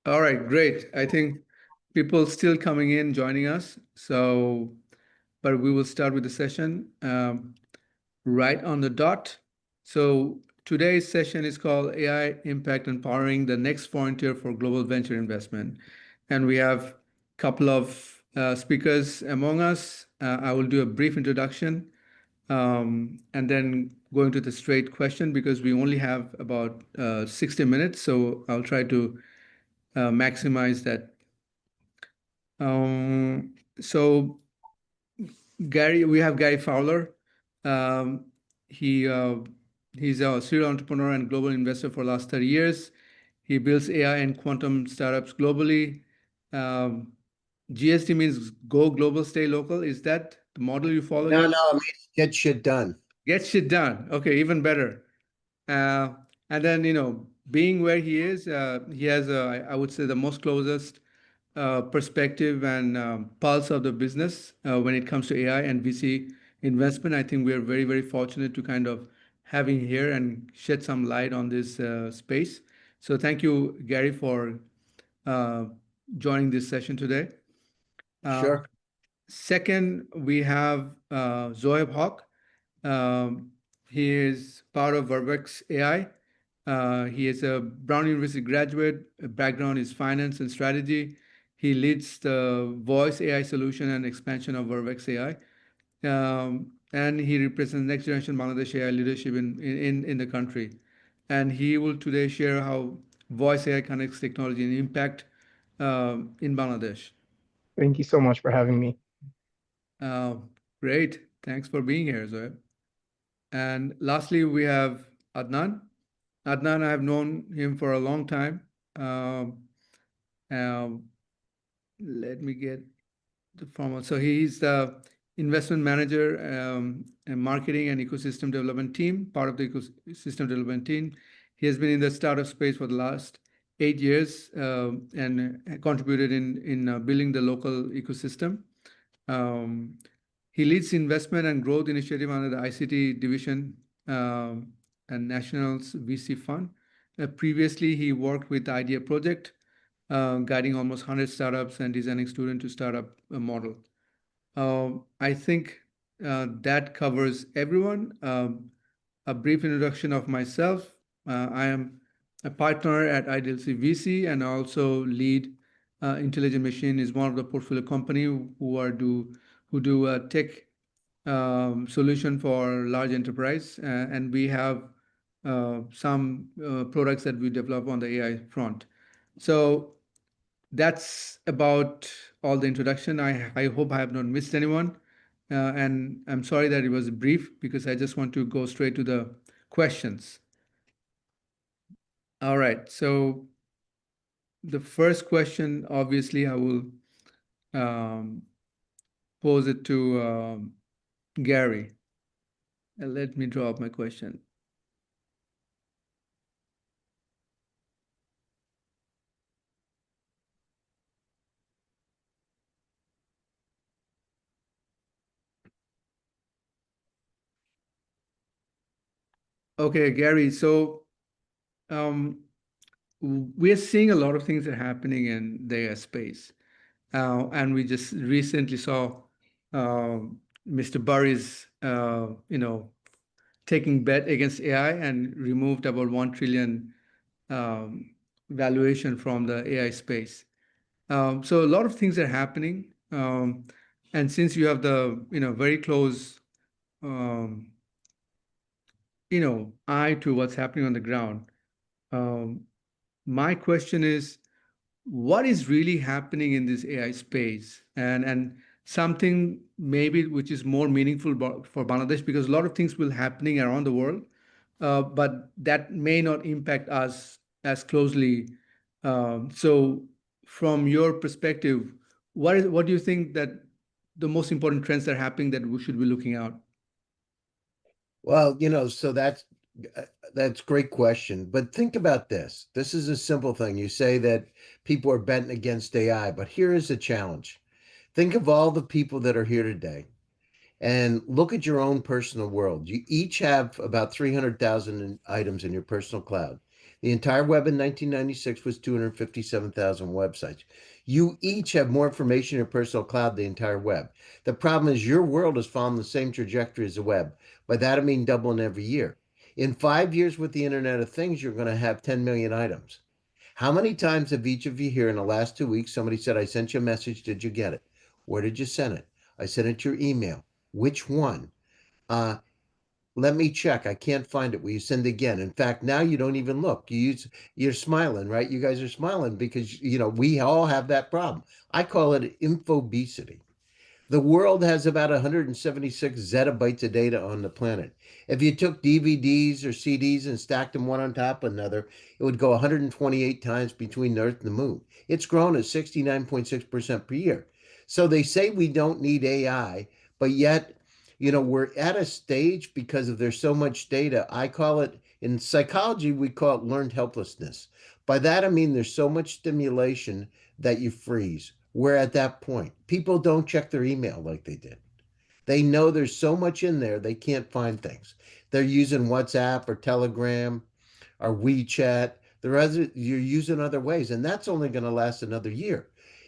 All right, great. I think people still coming in, joining us. But we will start with the session right on the dot. So today's session is called AI Impact and Powering the Next Frontier for Global Venture Investment. And we have a couple of speakers among us. I will do a brief introduction and then go into the straight question because we only have about 60 minutes. So I'll try to maximize that. So we have Gary Fowler. Um, he he's a serial entrepreneur and global investor for the last 30 years. He builds AI and quantum startups globally. Um, GST means go global, stay local. Is that the model you follow No, here? no, I mean, get shit done. Get shit done. Okay, even better. And then, being where he is, he has, I would say, the most closest perspective and pulse of the business when it comes to AI and VC investment. I think we are very, very fortunate to kind of have him here and shed some light on this space. So thank you, Gary, for uh, joining this session today. Sure. Second, we have Zoheb Hawk. Um, he is part of Verbex.ai. He is a Brown University graduate. Background is finance and strategy. He leads the voice AI solution and expansion of Verbex.ai. And he represents next generation Bangladesh AI leadership in the country. And he will today share how voice AI connects technology and impact in Bangladesh. Thank you so much for having me. Uh, Great. Thanks for being here, Zoeb. And lastly, we have Adnan. Adnan, I have known him for a long time. Um, um, Let me get the formal. So he's the investment manager and marketing and ecosystem development team, part of the ecosystem development team. He has been in the startup space for the last 8 years and contributed in building the local ecosystem. Um, he leads investment and growth initiative under the ICT division and Nationals VC Fund. Previously, he worked with the Idea Project, guiding almost 100 startups and designing student to startup model. I think that covers everyone. A brief introduction of myself. I am a partner at IDLC VC and also lead Intelligent Machine is one of the portfolio company who do a tech solution for large enterprise, and we have some products that we develop on the AI front. So that's about all the introduction. I hope I have not missed anyone. And I'm sorry that it was brief because I just want to go straight to the questions. All right. So the first question, obviously, I will pose it to Gary. And let me draw up my question. Okay, Gary. So we're seeing a lot of things that are happening in the AI space. And we just recently saw Mr. Burry's, taking bet against AI and removed about 1 trillion valuation from the AI space. So a lot of things are happening. And since you have the, very close, um, eye to what's happening on the ground, um, my question is, what is really happening in this AI space, and something maybe which is more meaningful for Bangladesh, because a lot of things will happening around the world, but that may not impact us as closely. So, from your perspective, what do you think that the most important trends that are happening that we should be looking out? Well, so that's a great question. But think about this. This is a simple thing. You say that people are betting against AI, but here is a challenge. Think of all the people that are here today and look at your own personal world. You each have about 300,000 items in your personal cloud. The entire web in 1996 was 257,000 websites. You each have more information in your personal cloud than the entire web. The problem is your world is following the same trajectory as the web. By that I mean doubling every year. In 5 years with the Internet of Things, you're going to have 10 million items. How many times have each of you here in the last 2 weeks somebody said, I sent you a message, did you get it? Where did you send it? I sent it to your email. Which one? Uh, Let me check. I can't find it. Will you send again? In fact, now you don't even look. You're smiling, right? You guys are smiling because we all have that problem. I call it infobesity. The world has about 176 zettabytes of data on the planet. If you took DVDs or CDs and stacked them one on top of another, it would go 128 times between the Earth and the Moon. It's grown at 69.6% per year. So they say we don't need AI, but yet, we're at a stage because of there's so much data. I call it, in psychology, we call it learned helplessness. By that, I mean there's so much stimulation that you freeze. We're at that point. People don't check their email like they did. They know there's so much in there, they can't find things. They're using WhatsApp or Telegram or WeChat. You're using other ways, and that's only going to last another year.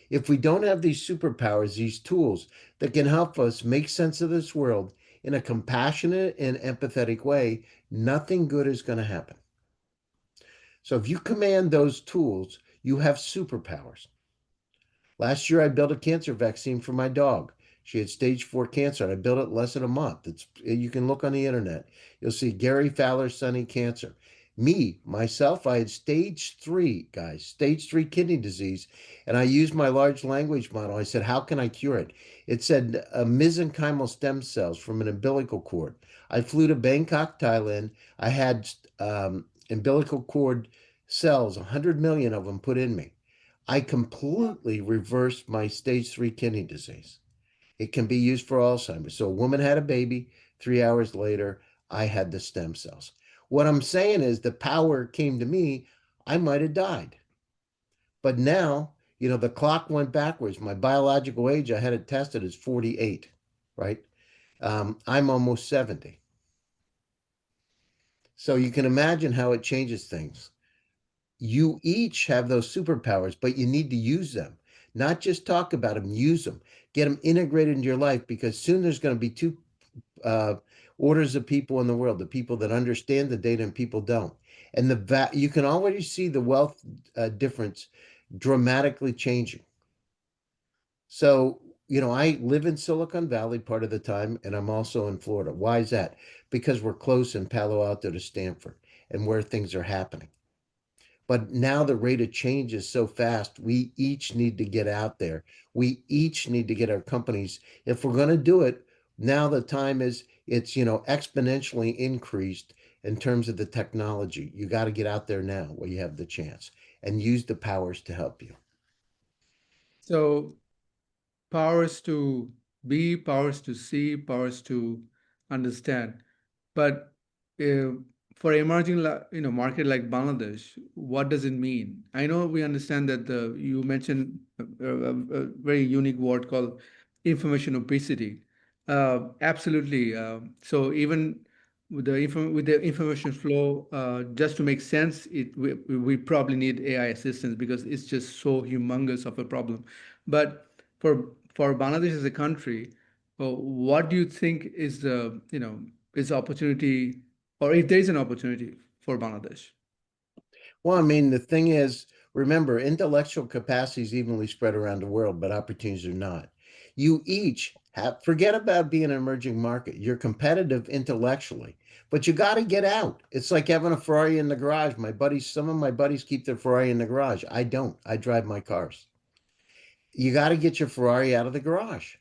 If we don't have these superpowers, these tools that can help us make sense of this world in a compassionate and empathetic way, nothing good is going to happen. So if you command those tools, you have superpowers. Last year, I built a cancer vaccine for my dog. She had stage 4 cancer, and I built it in less than a month. You can look on the internet. You'll see Gary Fowler, Sunny Cancer. Myself, I had stage 3, guys, stage 3 kidney disease, and I used my large language model. I said, how can I cure it? It said mesenchymal stem cells from an umbilical cord. I flew to Bangkok, Thailand. I had umbilical cord cells, 100 million of them put in me. I completely reversed my stage 3 kidney disease. It can be used for Alzheimer's. So a woman had a baby, 3 hours later, I had the stem cells. What I'm saying is the power came to me, I might have died. But now, the clock went backwards. My biological age, I had it tested, is 48, right? I'm almost 70. So you can imagine how it changes things. You each have those superpowers, but you need to use them. Not just talk about them, use them. Get them integrated into your life, because soon there's going to be two uh, orders of people in the world: the people that understand the data and people don't. And you can already see the wealth difference dramatically changing. So, I live in Silicon Valley part of the time, and I'm also in Florida. Why is that? Because we're close in Palo Alto to Stanford and where things are happening. But now the rate of change is so fast. We each need to get out there. We each need to get our companies. If we're going to do it, now the time is it's, exponentially increased in terms of the technology. You got to get out there now where you have the chance and use the powers to help you. So powers to be, powers to see, powers to understand. But for emerging, market like Bangladesh, what does it mean? I know we understand that you mentioned a very unique word called information obesity. Absolutely. So even with the information flow, just to make sense, we probably need AI assistance because it's just so humongous of a problem. But for Bangladesh as a country, what do you think is is opportunity, or if there is an opportunity for Bangladesh? Well, I mean, the thing is, remember, intellectual capacity is evenly spread around the world, but opportunities are not. You each forget about being an emerging market. You're competitive intellectually, but you got to get out. It's like having a Ferrari in the garage. Some of my buddies keep their Ferrari in the garage. I don't. I drive my cars. You got to get your Ferrari out of the garage.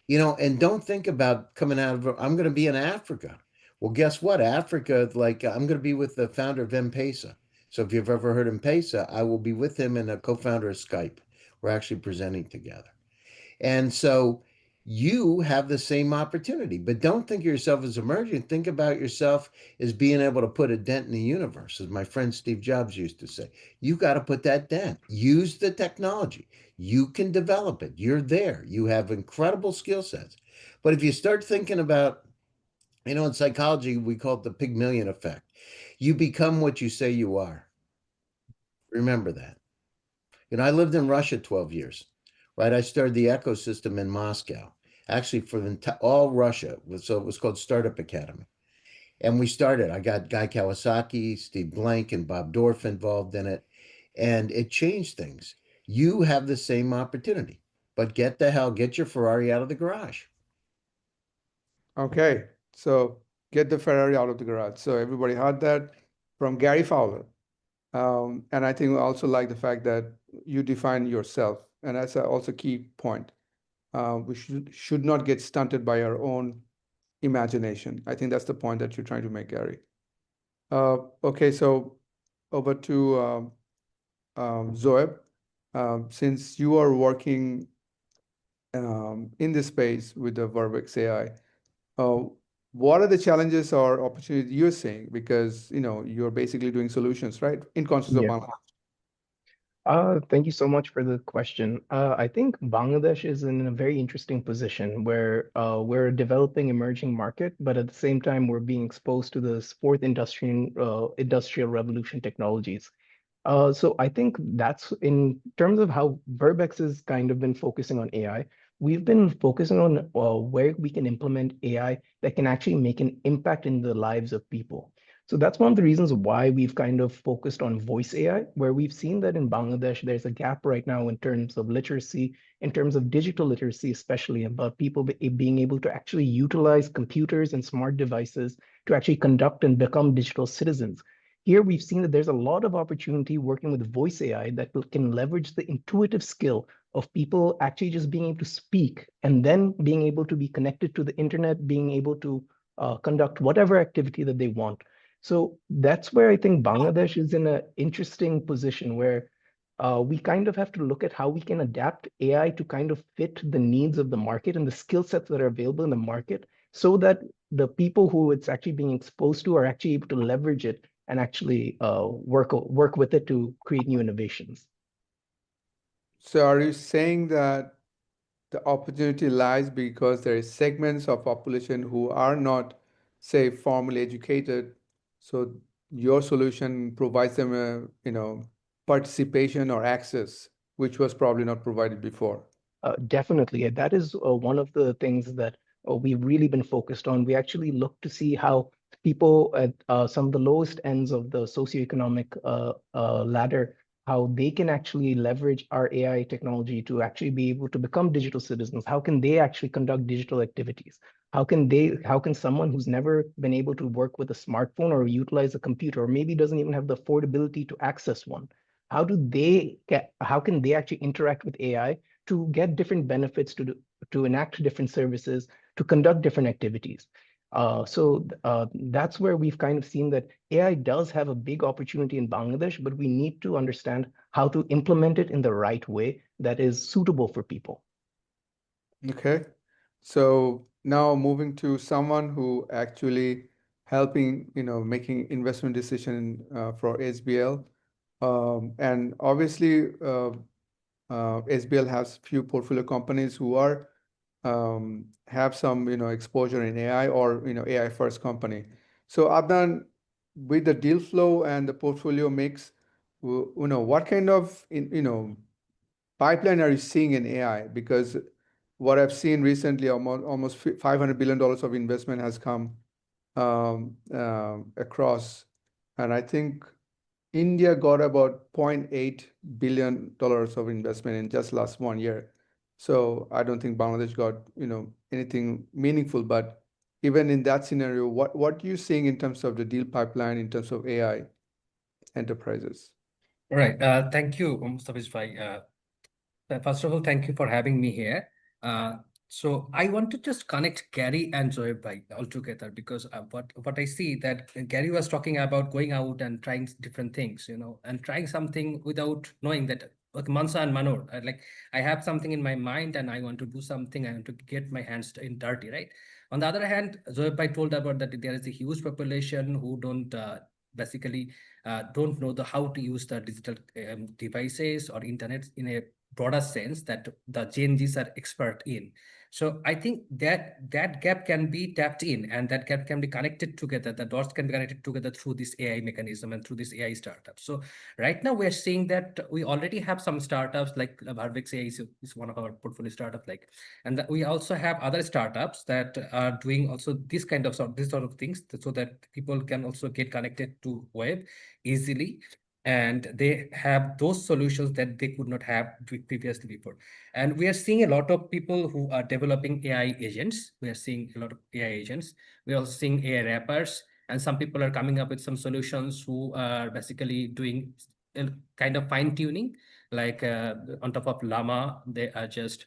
And don't think about coming out of, I'm going to be in Africa. Well, guess what? Africa, like I'm going to be with the founder of M-Pesa. So if you've ever heard M-Pesa, I will be with him and a co-founder of Skype. We're actually presenting together. And so you have the same opportunity, but don't think of yourself as emerging. Think about yourself as being able to put a dent in the universe, as my friend Steve Jobs used to say. You got to put that dent. Use the technology. You can develop it. You're there. You have incredible skill sets. But if you start thinking about, in psychology, we call it the Pygmalion effect. You become what you say you are. Remember that. I lived in Russia 12 years, right? I started the ecosystem in Moscow, actually for all Russia. So it was called Startup Academy. And we started. I got Guy Kawasaki, Steve Blank, and Bob Dorff involved in it. And it changed things. You have the same opportunity, but get your Ferrari out of the garage. Okay, so get the Ferrari out of the garage. So everybody heard that from Gary Fowler. And I think I also like the fact that you define yourself, and that's also key point. We should not get stunted by our own imagination. I think that's the point that you're trying to make, Gary. Okay, so over to Zoeb. Since you are working in this space with the Verbex AI, uh, what are the challenges or opportunities you're seeing? Because you're basically doing solutions, right? In conscious of Yeah. Bangladesh. Thank you so much for the question. I think Bangladesh is in a very interesting position where we're a developing emerging market, but at the same time, we're being exposed to the fourth industrial revolution technologies. So I think that's in terms of how Verbex has kind of been focusing on AI. We've been focusing on where we can implement AI that can actually make an impact in the lives of people. So that's one of the reasons why we've kind of focused on voice AI, where we've seen that in Bangladesh, there's a gap right now in terms of literacy, in terms of digital literacy, especially about people being able to actually utilize computers and smart devices to actually conduct and become digital citizens. Here, we've seen that there's a lot of opportunity working with voice AI that can leverage the intuitive skill of people actually just being able to speak and then being able to be connected to the internet, being able to conduct whatever activity that they want. So that's where I think Bangladesh is in an interesting position where we kind of have to look at how we can adapt AI to kind of fit the needs of the market and the skill sets that are available in the market so that the people who it's actually being exposed to are actually able to leverage it and actually work with it to create new innovations. So are you saying that the opportunity lies because there is segments of population who are not, say, formally educated, so your solution provides them participation or access, which was probably not provided before. Definitely. That is one of the things that we've really been focused on. We actually look to see how people at some of the lowest ends of the socioeconomic ladder, how they can actually leverage our AI technology to actually be able to become digital citizens. How can they actually conduct digital activities? How can someone who's never been able to work with a smartphone or utilize a computer, or maybe doesn't even have the affordability to access one, how can they actually interact with AI to get different benefits, to enact different services, to conduct different activities. That's where we've kind of seen that AI does have a big opportunity in Bangladesh, but we need to understand how to implement it in the right way that is suitable for people. Okay. So now moving to someone who actually helping, making investment decision for SBL. And obviously, SBL has few portfolio companies who are have some, exposure in AI or, AI first company. So Adnan, with the deal flow and the portfolio mix, what kind of, pipeline are you seeing in AI? Because what I've seen recently, almost $500 billion of investment has come across, and I think India got about $0.8 billion of investment in just last 1 year. So I don't think Bangladesh got, anything meaningful. But even in that scenario, what are you seeing in terms of the deal pipeline, in terms of AI enterprises? All right. Thank you, Mustafizur. First of all, thank you for having me here. So I want to just connect Gary and Zoheb all together because what I see that Gary was talking about going out and trying different things, and trying something without knowing that, like Mansa and Manor, like I have something in my mind and I want to do something. I want to get my hands in dirty, right? On the other hand, Zoheb told about that there is a huge population who don't basically don't know how to use the digital devices or internet in a broader sense that the Gen Zs are expert in. So I think that gap can be tapped in, and that gap can be connected together. The dots can be connected together through this AI mechanism and through this AI startup. So right now we're seeing that we already have some startups like Verbex.ai is one of our portfolio startup, like, and we also have other startups that are doing also this sort of things, so that people can also get connected to web easily, and they have those solutions that they could not have previously before. And we are seeing a lot of people who are developing AI agents. We are seeing a lot of AI agents. We are also seeing AI wrappers, and some people are coming up with some solutions who are basically doing a kind of fine tuning, like on top of Llama, they are just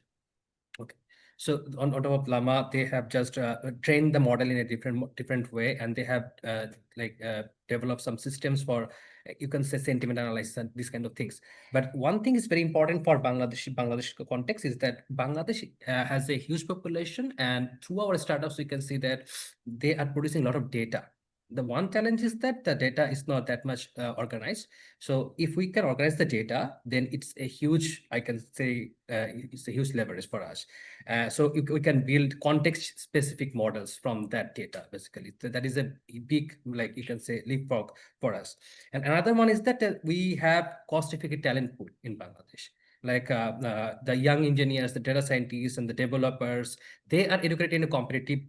okay. So on top of Llama, they have just trained the model in a different way, and they have developed some systems for you can say sentiment analysis and these kind of things. But one thing is very important for Bangladesh context is that Bangladesh has a huge population, and through our startups we can see that they are producing a lot of data. The one challenge is that the data is not that much organized. So if we can organize the data, then it's a huge, I can say, it's a huge leverage for us. So we can build context-specific models from that data, basically. So that is a big, like you can say, leapfrog for us. And another one is that we have cost-effective talent pool in Bangladesh. Like the young engineers, the data scientists, and the developers, they are educated in a competitive,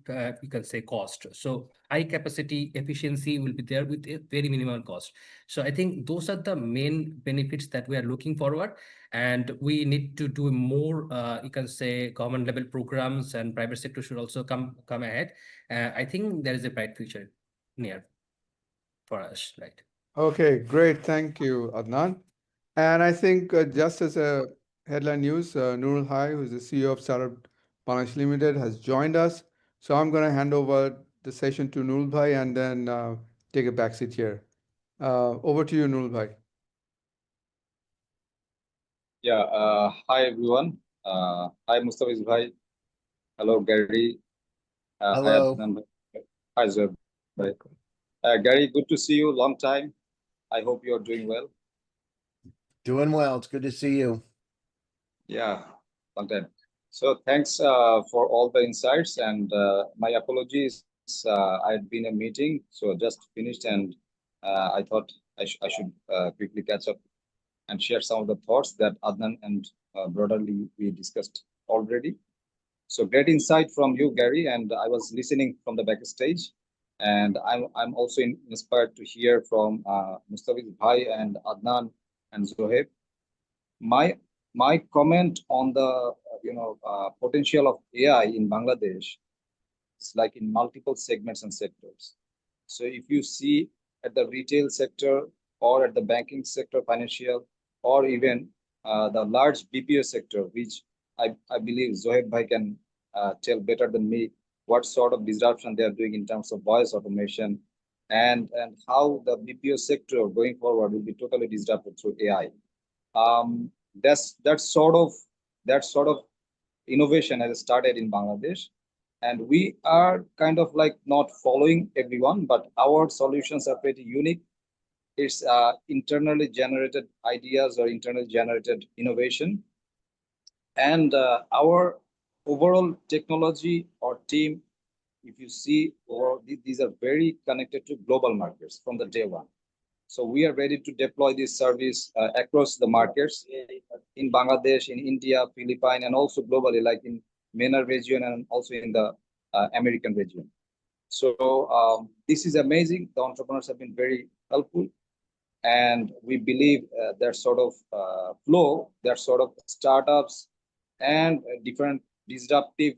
you can say, cost. So high capacity efficiency will be there with a very minimal cost. So I think those are the main benefits that we are looking forward, and we need to do more. You can say government level programs and private sector should also come ahead. I think there is a bright future near for us, right? Okay, great. Thank you, Adnan. And I think just as a headline news, Nurul Hai, who's the CEO of Startup Bangladesh Limited, has joined us. So I'm going to hand over the session to Nurul Bhai and then take a backseat here. Over to you, Nurul Bhai. Yeah, hi everyone. Hi Mustafizur bhai. Hello Gary. Hi Hello. Adnan bhai. Hi Zoheb bhai. Gary, good to see you. Long time. I hope you're doing well. Doing well. It's good to see you. Yeah, long time. So thanks for all the insights, and my apologies. I had been in a meeting, so just finished, and I thought I should quickly catch up and share some of the thoughts that Adnan and broaderly we discussed already. So great insight from you, Gary, and I was listening from the backstage, and I'm also inspired to hear from Mustafizur bhai and Adnan and Zoheb. My my comment on the potential of AI in Bangladesh is like in multiple segments and sectors. So if you see at the retail sector or at the banking sector, financial, or even the large BPO sector, which I believe Zoheb bhai can tell better than me what sort of disruption they are doing in terms of voice automation, and how the BPO sector going forward will be totally disrupted through AI. That's that sort of innovation has started in Bangladesh, and we are kind of like not following everyone, but our solutions are pretty unique. It's internally generated ideas or internally generated innovation, and our overall technology or team, if you see, or these are very connected to global markets from the day one. So we are ready to deploy this service across the markets in Bangladesh, in India, Philippines, and also globally, like in MENA region and also in the American region. So this is amazing. The entrepreneurs have been very helpful, and we believe that sort of flow, that sort of startups and different disruptive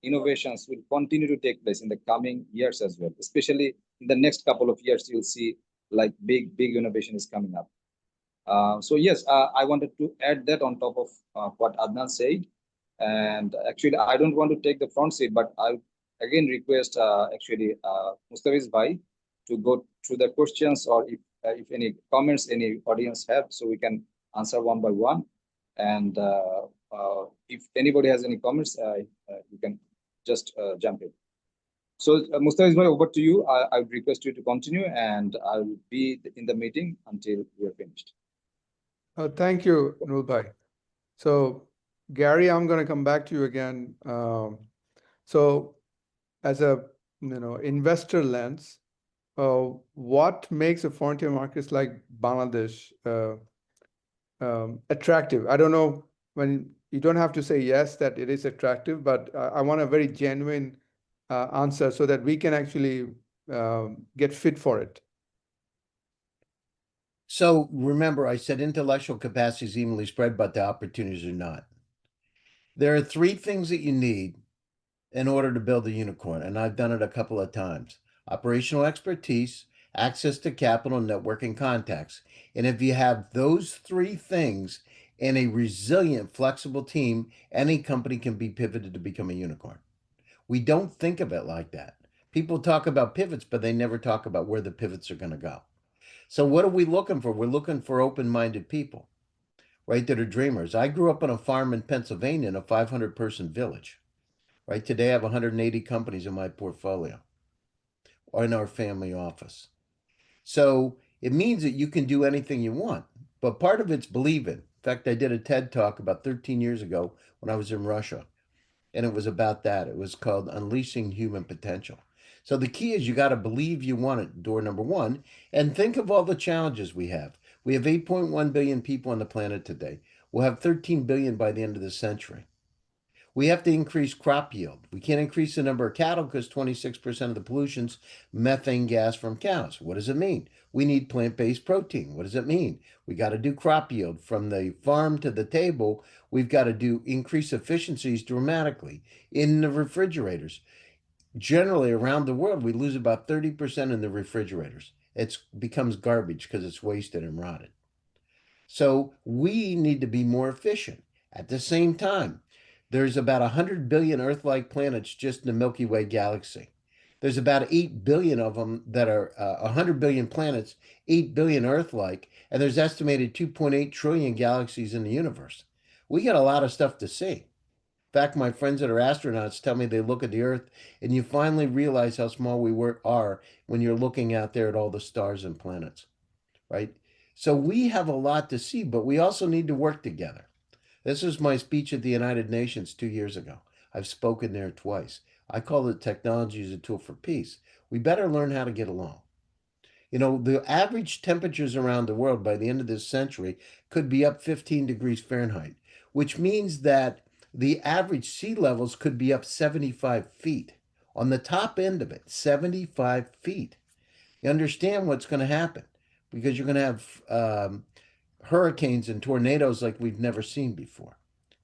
innovations will continue to take place in the coming years as well. Especially in the next couple of years, you'll see like big innovation is coming up. So yes, I wanted to add that on top of what Adnan said. And actually, I don't want to take the front seat, but I again request Mustafizur bhai to go through the questions, or if any comments any audience have, so we can answer one by one. And if anybody has any comments, you can just jump in. So Mustafizur bhai, over to you. I would request you to continue, and I will be in the meeting until we are finished. Thank you, Nurul Bhai. So Gary, I'm going to come back to you again. So, as a investor lens, what makes a frontier markets like Bangladesh attractive? I don't know, when you don't have to say yes that it is attractive, but I want a very genuine answer so that we can actually get fit for it. So remember, I said intellectual capacity is evenly spread, but the opportunities are not. There are three things that you need in order to build a unicorn, and I've done it a couple of times: operational expertise, access to capital, networking contacts. And if you have those three things and a resilient, flexible team, any company can be pivoted to become a unicorn. We don't think of it like that. People talk about pivots, but they never talk about where the pivots are going to go. So, what are we looking for? We're looking for open minded people, right? That are dreamers. I grew up on a farm in Pennsylvania in a 500-person village, right? Today, I have 180 companies in my portfolio or in our family office. So, it means that you can do anything you want, but part of it's believing. In fact, I did a TED talk about 13 years ago when I was in Russia, and it was about that. It was called Unleashing Human Potential. So the key is you got to believe you want it, door number one, and think of all the challenges we have. We have 8.1 billion people on the planet today. We'll have 13 billion by the end of the century. We have to increase crop yield. We can't increase the number of cattle because 26% of the pollution's methane gas from cows. What does it mean? We need plant-based protein. What does it mean? We got to do crop yield from the farm to the table. We've got to do increase efficiencies dramatically in the refrigerators. Generally, around the world, we lose about 30% in the refrigerators. It becomes garbage because it's wasted and rotted. So we need to be more efficient. At the same time, there's about 100 billion Earth-like planets just in the Milky Way galaxy. There's about 8 billion of them that are 100 billion planets, 8 billion Earth-like, and there's estimated 2.8 trillion galaxies in the universe. We got a lot of stuff to see. In fact, my friends that are astronauts tell me they look at the Earth and you finally realize how small are when you're looking out there at all the stars and planets, right? So we have a lot to see, but we also need to work together. This was my speech at the United Nations 2 years ago. I've spoken there twice. I call it technology as a tool for peace. We better learn how to get along. You know, the average temperatures around the world by the end of this century could be up 15 degrees Fahrenheit, which means that the average sea levels could be up 75 feet. On the top end of it, 75 feet. You understand what's going to happen because you're going to have hurricanes and tornadoes like we've never seen before,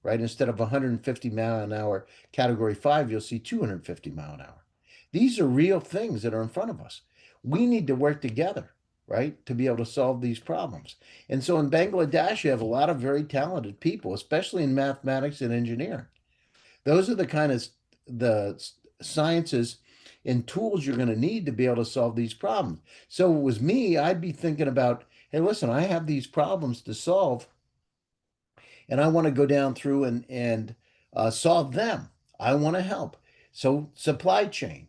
right? Instead of 150 mile an hour category 5, you'll see 250 mile an hour. These are real things that are in front of us. We need to work together, right, to be able to solve these problems. And so in Bangladesh, you have a lot of very talented people, especially in mathematics and engineering. Those are the kind of the sciences and tools you're going to need to be able to solve these problems. So it was me, I'd be thinking about, hey, listen, I have these problems to solve, and I want to go down through and solve them. I want to help. So supply chain.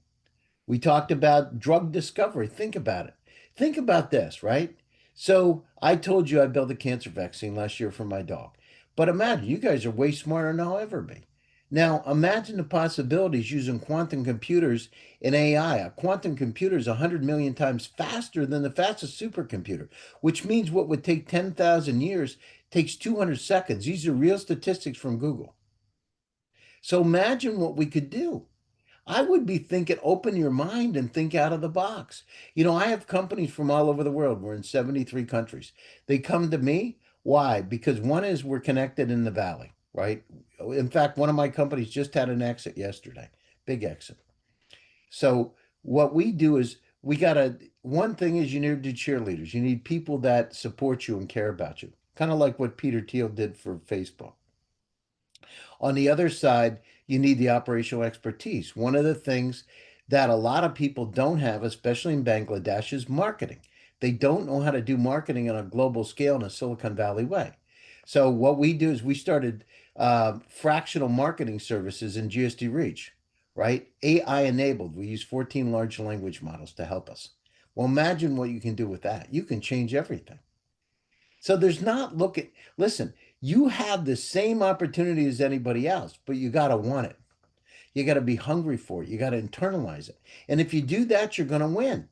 We talked about drug discovery. Think about it. Think about this, right? So I told you I built a cancer vaccine last year for my dog. But imagine, you guys are way smarter than I'll ever be. Now, imagine the possibilities using quantum computers and AI. A quantum computer is 100 million times faster than the fastest supercomputer, which means what would take 10,000 years takes 200 seconds. These are real statistics from Google. So imagine what we could do. I would be thinking, open your mind and think out of the box. You know, I have companies from all over the world. We're in 73 countries. They come to me. Why? Because one is we're connected in the valley, right? In fact, one of my companies just had an exit yesterday, big exit. So what we do is one thing is you need cheerleaders. You need people that support you and care about you. Kind of like what Peter Thiel did for Facebook. On the other side, you need the operational expertise. One of the things that a lot of people don't have, especially in Bangladesh, is marketing. They don't know how to do marketing on a global scale in a Silicon Valley way. So what we do is we started fractional marketing services in GSD Reach, right? AI enabled. We use 14 large language models to help us. Well, imagine what you can do with that. You can change everything. So there's not listen, You have the same opportunity as anybody else, but you got to want it. You got to be hungry for it. You got to internalize it. And if you do that, you're going to win.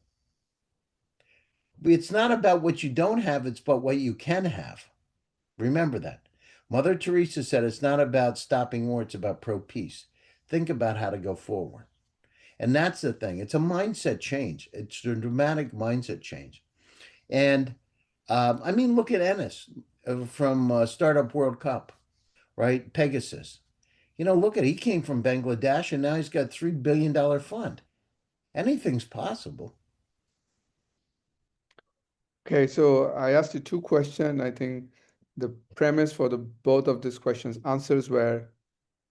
It's not about what you don't have, it's about what you can have. Remember that. Mother Teresa said it's not about stopping war, it's about pro peace. Think about how to go forward. And that's the thing. It's a mindset change. It's a dramatic mindset change. And I mean, look at Ennis from Startup World Cup, right? Pegasus. You know, look at he came from Bangladesh and now he's got $3 billion fund. Anything's possible. Okay, so I asked you two questions. I think the premise for the both of these questions answers were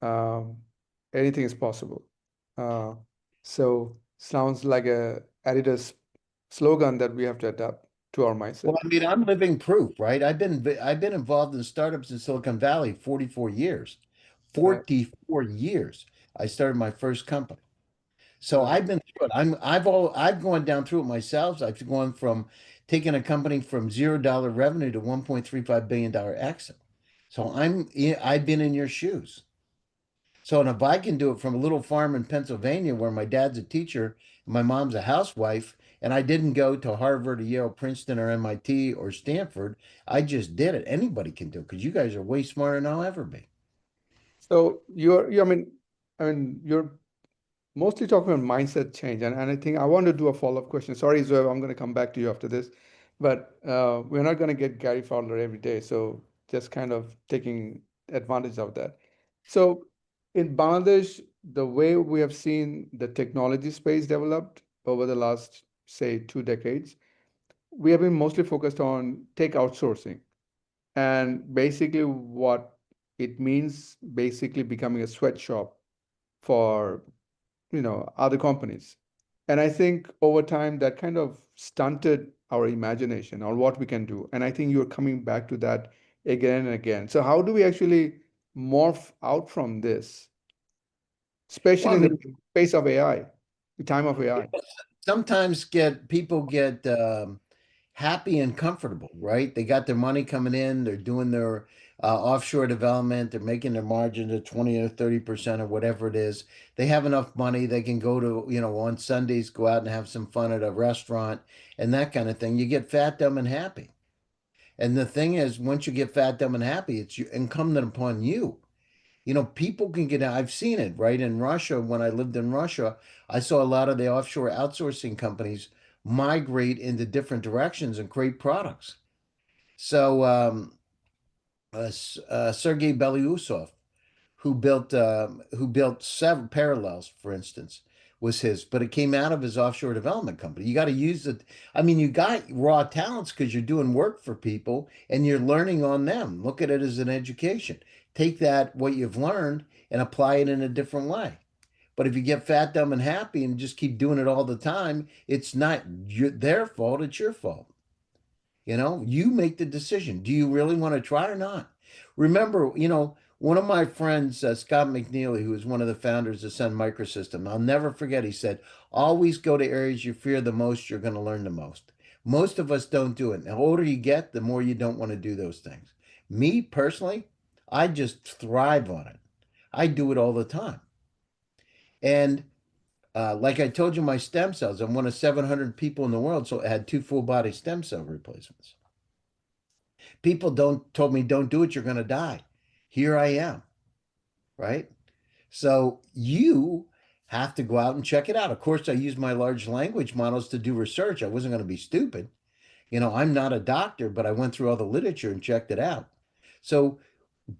um, anything is possible. Uh, so sounds like a Adidas slogan that we have to adapt to our mindset. Well, I mean, I'm living proof, right? I've been involved in startups in Silicon Valley 44 years. Right. 44 years. I started my first company. So Right. I've been through it. I've gone down through it myself. I've gone from taking a company from $0 revenue to $1.35 billion exit. So I've been in your shoes. So and if I can do it from a little farm in Pennsylvania where my dad's a teacher and my mom's a housewife, and I didn't go to Harvard or Yale, Princeton or MIT or Stanford, I just did it. Anybody can do it because you guys are way smarter than I'll ever be. So I mean, you're mostly talking about mindset change, and I think I want to do a follow-up question. Sorry, Zoe, I'm going to come back to you after this, but we're not going to get Gary Fowler every day, so just kind of taking advantage of that. So in Bangladesh, the way we have seen the technology space developed over the last, say, 2 decades, we have been mostly focused on tech outsourcing, and basically what it means, basically becoming a sweatshop for other companies. And I think over time that kind of stunted our imagination or what we can do. And I think you're coming back to that again and again. So how do we actually morph out from this, especially Well, I in mean, the space of AI, the time of AI? sometimes people get happy and comfortable, right? They got their money coming in, they're doing their offshore development, they're making their margins at 20 or 30% or whatever it is. They have enough money, they can go to, on Sundays, go out and have some fun at a restaurant and that kind of thing. You get fat, dumb, and happy. And the thing is, once you get fat, dumb, and happy, it's incumbent upon you. People can get, I've seen it, right? In Russia, when I lived in Russia, I saw a lot of the offshore outsourcing companies migrate into different directions and create products. So, Sergey Belousov, who built several parallels, for instance, was his, but it came out of his offshore development company. You got to use it. I mean, you got raw talents because you're doing work for people and you're learning on them. Look at it as an education. Take that, what you've learned, and apply it in a different way. But if you get fat, dumb, and happy and just keep doing it all the time, it's not their fault, it's your fault. You make the decision. Do you really want to try or not? Remember, one of my friends, Scott McNeely, who was one of the founders of Sun Microsystem, I'll never forget, he said, always go to areas you fear the most, you're going to learn the most. Most of us don't do it. The older you get, the more you don't want to do those things. Me personally, I just thrive on it. I do it all the time. And like I told you, my stem cells, I'm one of 700 people in the world, so I had 2 full body stem cell replacements. People don't told me don't do it, you're going to die. Here I am, right? So you have to go out and check it out. Of course, I use my large language models to do research. I wasn't going to be stupid. I'm not a doctor, but I went through all the literature and checked it out. So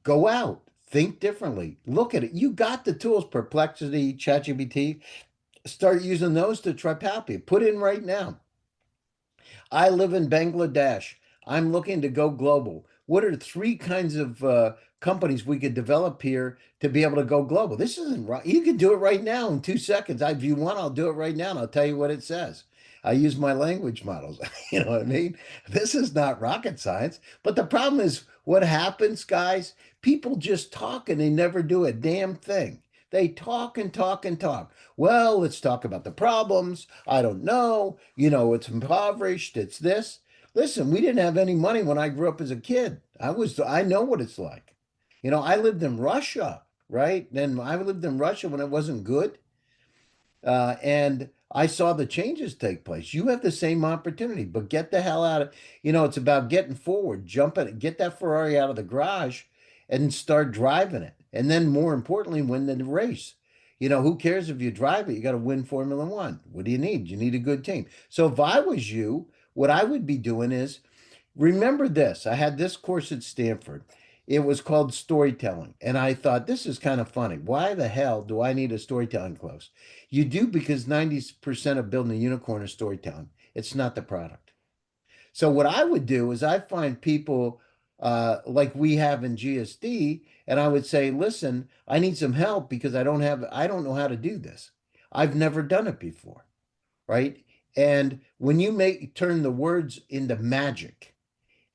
go out, think differently, look at it. You got the tools, Perplexity, ChatGPT. Start using those to try Pappy. Put in right now. I live in Bangladesh. I'm looking to go global. What are 3 kinds of companies we could develop here to be able to go global? This isn't right. You can do it right now in 2 seconds. If you want, I'll do it right now and I'll tell you what it says. I use my language models. You know what I mean? This is not rocket science. But the problem is what happens, guys? People just talk and they never do a damn thing. They talk and talk and talk. Well, let's talk about the problems. I don't know. It's impoverished. It's this. Listen, we didn't have any money when I grew up as a kid. I know what it's like. I lived in Russia, right? Then I lived in Russia when it wasn't good. And I saw the changes take place. You have the same opportunity, but get the hell out of, it's about getting forward, jump it, get that Ferrari out of the garage and start driving it. And then more importantly, win the race. Who cares if you drive it? You got to win Formula One. What do you need? You need a good team. So if I was you, what I would be doing is remember this. I had this course at Stanford. It was called storytelling. And I thought, this is kind of funny. Why the hell do I need a storytelling class? You do because 90% of building a unicorn is storytelling. It's not the product. So what I would do is I find people like we have in GSD, and I would say, listen, I need some help because I don't know how to do this. I've never done it before, right? And when you turn the words into magic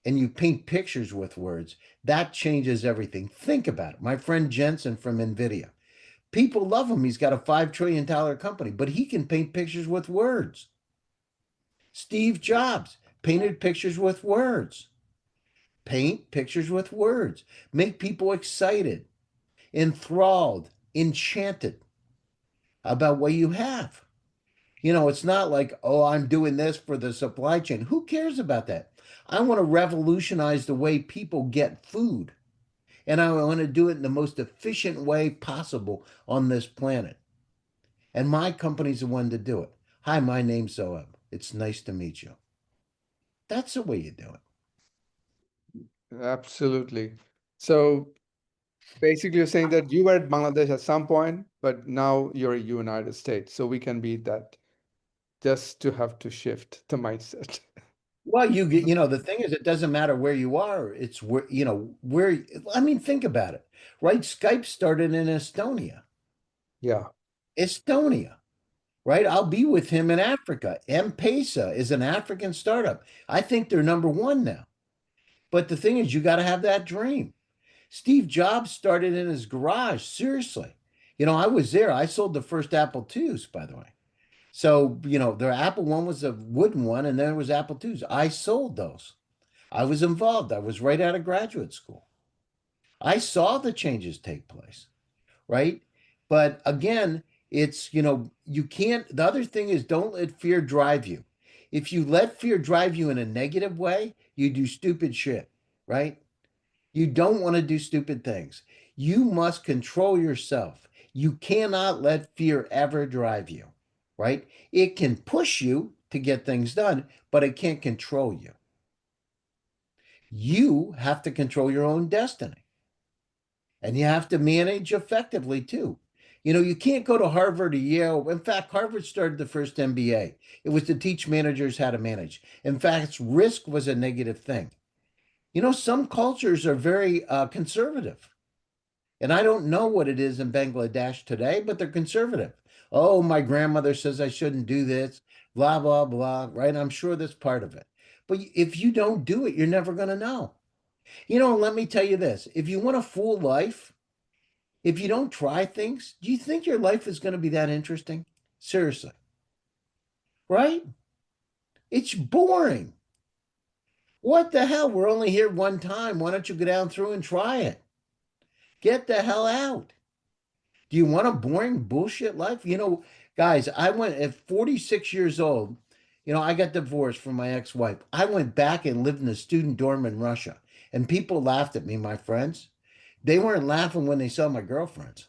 and you paint pictures with words, that changes everything. Think about it. My friend Jensen from NVIDIA. People love him. He's got a $5 trillion company, but he can paint pictures with words. Steve Jobs painted pictures with words. Paint pictures with words. Make people excited, enthralled, enchanted about what you have. It's not like, oh, I'm doing this for the supply chain. Who cares about that? I want to revolutionize the way people get food. And I want to do it in the most efficient way possible on this planet. And my company's the one to do it. Hi, my name's Zoheb. It's nice to meet you. That's the way you do it. Absolutely. So basically, you're saying that you were at Bangladesh at some point, but now you're in United States. So we can beat that just to have to shift the mindset. Well, the thing is, it doesn't matter where you are. It's I mean, think about it, right? Skype started in Estonia. Yeah. Estonia, right? I'll be with him in Africa. M-Pesa is an African startup. I think they're number one now. But the thing is, you got to have that dream. Steve Jobs started in his garage. Seriously. I was there. I sold the first Apple IIs, by the way. So, the Apple one was a wooden one, and there was Apple IIs. I sold those. I was involved. I was right out of graduate school. I saw the changes take place, right? But again, it's, you can't, the other thing is don't let fear drive you. If you let fear drive you in a negative way, you do stupid shit, right? You don't want to do stupid things. You must control yourself. You cannot let fear ever drive you, right? It can push you to get things done, but it can't control you. You have to control your own destiny. And you have to manage effectively too. You can't go to Harvard or Yale. In fact, Harvard started the first MBA. It was to teach managers how to manage. In fact, risk was a negative thing. Some cultures are very conservative. And I don't know what it is in Bangladesh today, but they're conservative. Oh, my grandmother says I shouldn't do this, blah, blah, blah, right? I'm sure that's part of it. But if you don't do it, you're never going to know. Let me tell you this. If you want a full life, if you don't try things, do you think your life is going to be that interesting? Seriously. Right? It's boring. What the hell? We're only here one time. Why don't you go down through and try it? Get the hell out. Do you want a boring bullshit life? Guys, I went at 46 years old. I got divorced from my ex-wife. I went back and lived in a student dorm in Russia. And people laughed at me, my friends. They weren't laughing when they saw my girlfriends.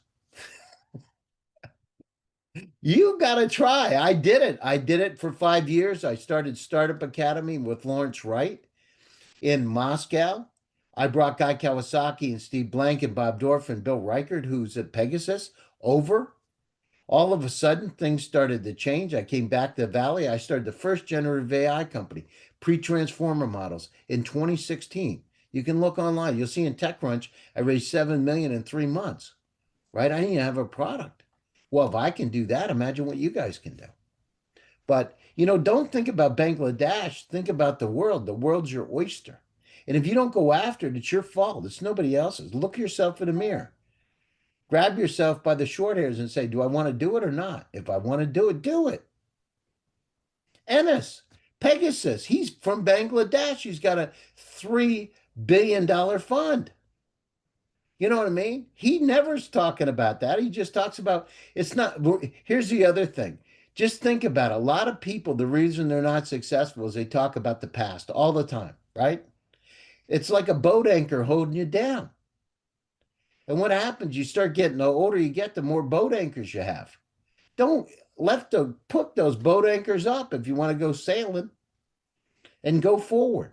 You got to try. I did it. I did it for 5 years. I started Startup Academy with Lawrence Wright in Moscow. I brought Guy Kawasaki and Steve Blank and Bob Dorff and Bill Reichert, who's at Pegasus, over. All of a sudden, things started to change. I came back to the Valley. I started the first generative AI company, pre-transformer models, in 2016. You can look online. You'll see in TechCrunch, I raised $7 million in 3 months, right? I didn't even have a product. Well, if I can do that, imagine what you guys can do. But, don't think about Bangladesh. Think about the world. The world's your oyster. And if you don't go after it, it's your fault. It's nobody else's. Look yourself in the mirror. Grab yourself by the short hairs and say, do I want to do it or not? If I want to do it, do it. Ennis, Pegasus, he's from Bangladesh. He's got a $3 billion fund. You know what I mean? He never's talking about that. He just talks about it's not. Here's the other thing. Just think about it. A lot of people, the reason they're not successful is they talk about the past all the time, right? It's like a boat anchor holding you down. And what happens? You start getting, the older you get, the more boat anchors you have. Don't put those boat anchors up if you want to go sailing and go forward.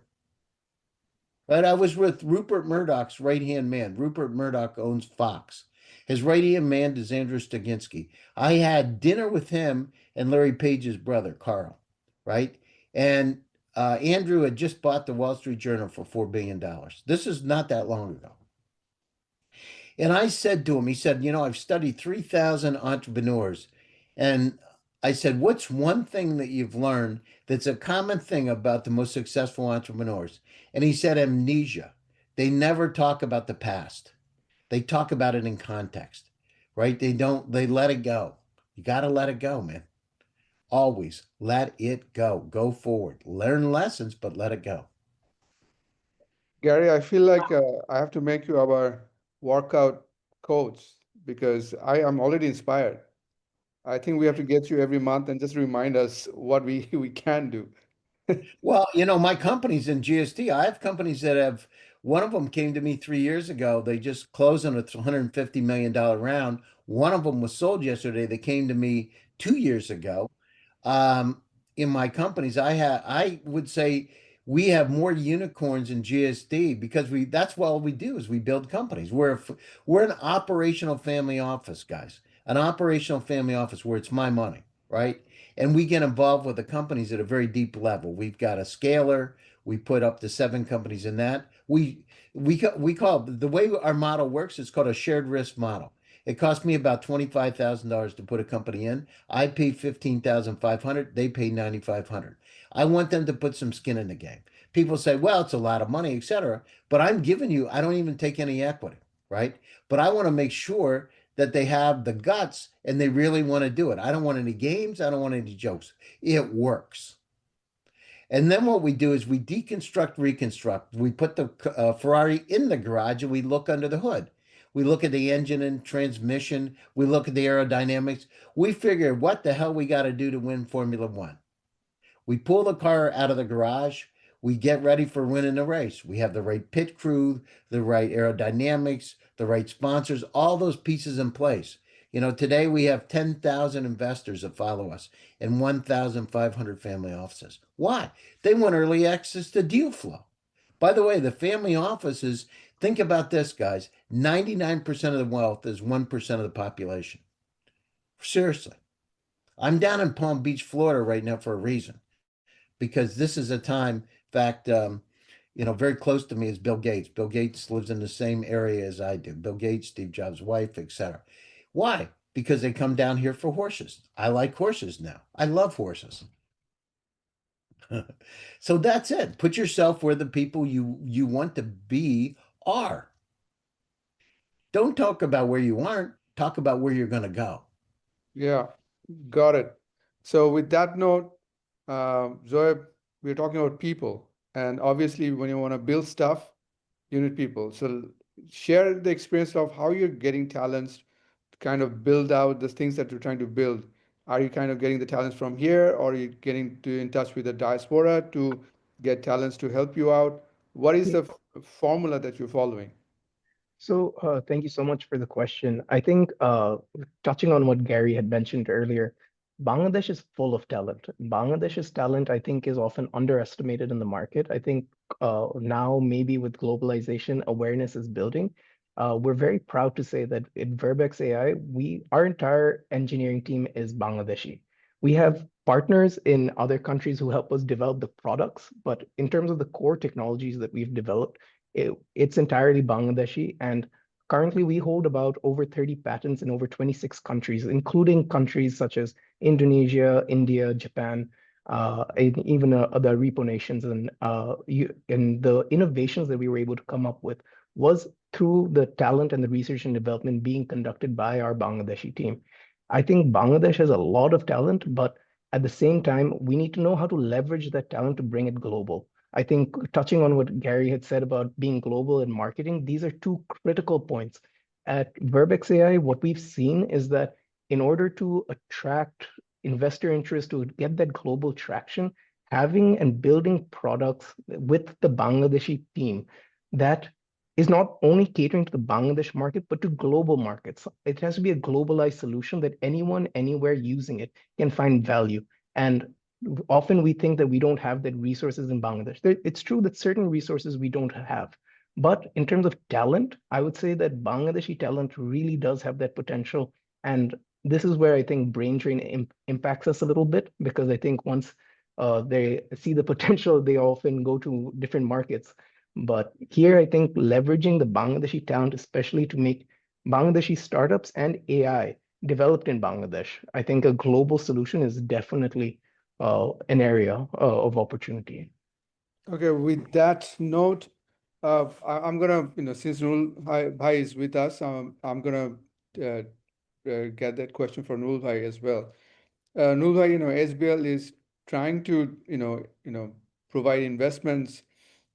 Right? I was with Rupert Murdoch's right-hand man. Rupert Murdoch owns Fox. His right-hand man is Andrew Staginski. I had dinner with him and Larry Page's brother, Carl, right? And Andrew had just bought the Wall Street Journal for $4 billion. This is not that long ago. And I said to him, he said, I've studied 3,000 entrepreneurs. And I said, what's one thing that you've learned that's a common thing about the most successful entrepreneurs? And he said, amnesia. They never talk about the past. They talk about it in context, right? They let it go. You got to let it go, man. Always let it go. Go forward. Learn lessons, but let it go. Gary, I feel like I have to make you our workout coach because I am already inspired. I think we have to get you every month and just remind us what we can do. Well, my company's in GST. I have companies that have, one of them came to me 3 years ago. They just closed on a $150 million round. One of them was sold yesterday. They came to me 2 years ago. In my companies, I would say we have more unicorns in GSD because that's what all we do is we build companies. We're an operational family office, guys. An operational family office where it's my money, right? And we get involved with the companies at a very deep level. We've got a scaler. We put up to 7 companies in that. We call the way our model works. It's called a shared risk model. It cost me about $25,000 to put a company in. I pay $15,500. They pay $9,500. I want them to put some skin in the game. People say, "Well, it's a lot of money, etc." But I'm giving you. I don't even take any equity, right? But I want to make sure that they have the guts and they really want to do it. I don't want any games. I don't want any jokes. It works. And then what we do is we deconstruct, reconstruct. We put the Ferrari in the garage and we look under the hood. We look at the engine and transmission. We look at the aerodynamics. We figure what the hell we got to do to win Formula One. We pull the car out of the garage. We get ready for winning the race. We have the right pit crew, the right aerodynamics, the right sponsors, all those pieces in place. Today we have 10,000 investors that follow us and 1,500 family offices. Why? They want early access to deal flow. By the way, the family offices, think about this, guys. 99% of the wealth is 1% of the population. Seriously. I'm down in Palm Beach, Florida right now for a reason. Because this is a time, in fact, very close to me is Bill Gates. Bill Gates lives in the same area as I do. Bill Gates, Steve Jobs' wife, etc. Why? Because they come down here for horses. I like horses now. I love horses. So that's it. Put yourself where the people you want to be are. Don't talk about where you aren't. Talk about where you're going to go. Yeah, got it. So with that note, Zoheb, we're talking about people. And obviously, when you want to build stuff, you need people. So share the experience of how you're getting talents to kind of build out the things that you're trying to build. Are you kind of getting the talents from here, or are you getting in touch with the diaspora to get talents to help you out? What is the formula that you're following? So thank you so much for the question. I think touching on what Gary had mentioned earlier, Bangladesh is full of talent. Bangladesh's talent, I think, is often underestimated in the market. I think now maybe with globalization, awareness is building. We're very proud to say that at Verbex.ai, our entire engineering team is Bangladeshi. We have partners in other countries who help us develop the products, but in terms of the core technologies that we've developed, it's entirely Bangladeshi. And currently, we hold about over 30 patents in over 26 countries, including countries such as Indonesia, India, Japan, and even other repo nations. And the innovations that we were able to come up with was through the talent and the research and development being conducted by our Bangladeshi team. I think Bangladesh has a lot of talent, but At the same time, we need to know how to leverage that talent to bring it global. I think touching on what Gary had said about being global and marketing, these are two critical points. At Verbex.ai, what we've seen is that in order to attract investor interest, to get that global traction, having and building products with the Bangladeshi team that is not only catering to the Bangladesh market, but to global markets. It has to be a globalized solution that anyone, anywhere using it can find value. And often we think that we don't have the resources in Bangladesh. It's true that certain resources we don't have. But in terms of talent, I would say that Bangladeshi talent really does have that potential. And this is where I think brain drain impacts us a little bit, because I think once they see the potential, they often go to different markets. But here, I think leveraging the Bangladeshi talent, especially to make Bangladeshi startups and AI developed in Bangladesh, I think a global solution is definitely an area of opportunity. Okay, with that note, I'm gonna, since Nurul Bhai is with us, I'm gonna get that question for Nurul Bhai as well. Nurul Bhai, SBL is trying to, provide investments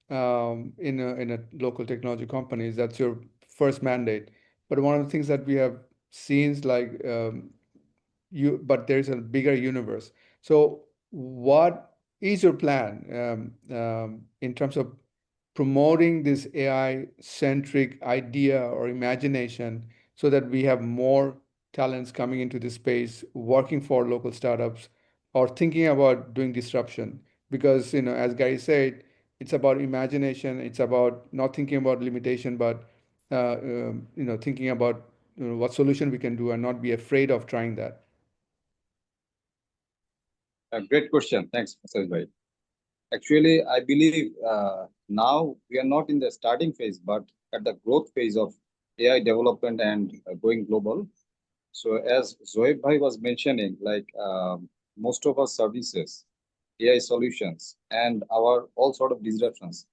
in a local technology companies. That's your first mandate. But one of the things that we have seen is like but there's a bigger universe. So what is your plan in terms of promoting this AI-centric idea or imagination so that we have more talents coming into this space, working for local startups or thinking about doing disruption? Because, as Gary said, it's about imagination. It's about not thinking about limitation, but thinking about what solution we can do and not be afraid of trying that. A great question. Thanks, Mr. Bhai. Actually, I believe now we are not in the starting phase, but at the growth phase of AI development and going global. So as Zoheb Bhai was mentioning, like most of our services, AI solutions, and our all sort of disruptions,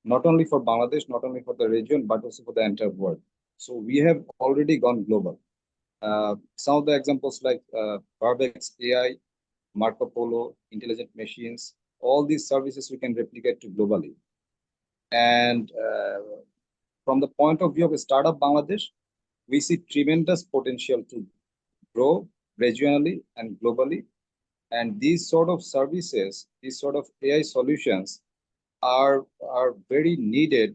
not only for Bangladesh, not only for the region, but also for the entire world. So we have already gone global. Some of the examples like Verbex.ai, Marco Polo, intelligent machines, all these services we can replicate to globally. And from the point of view of a startup Bangladesh, we see tremendous potential to grow regionally and globally. And these sort of services, these sort of AI solutions are very needed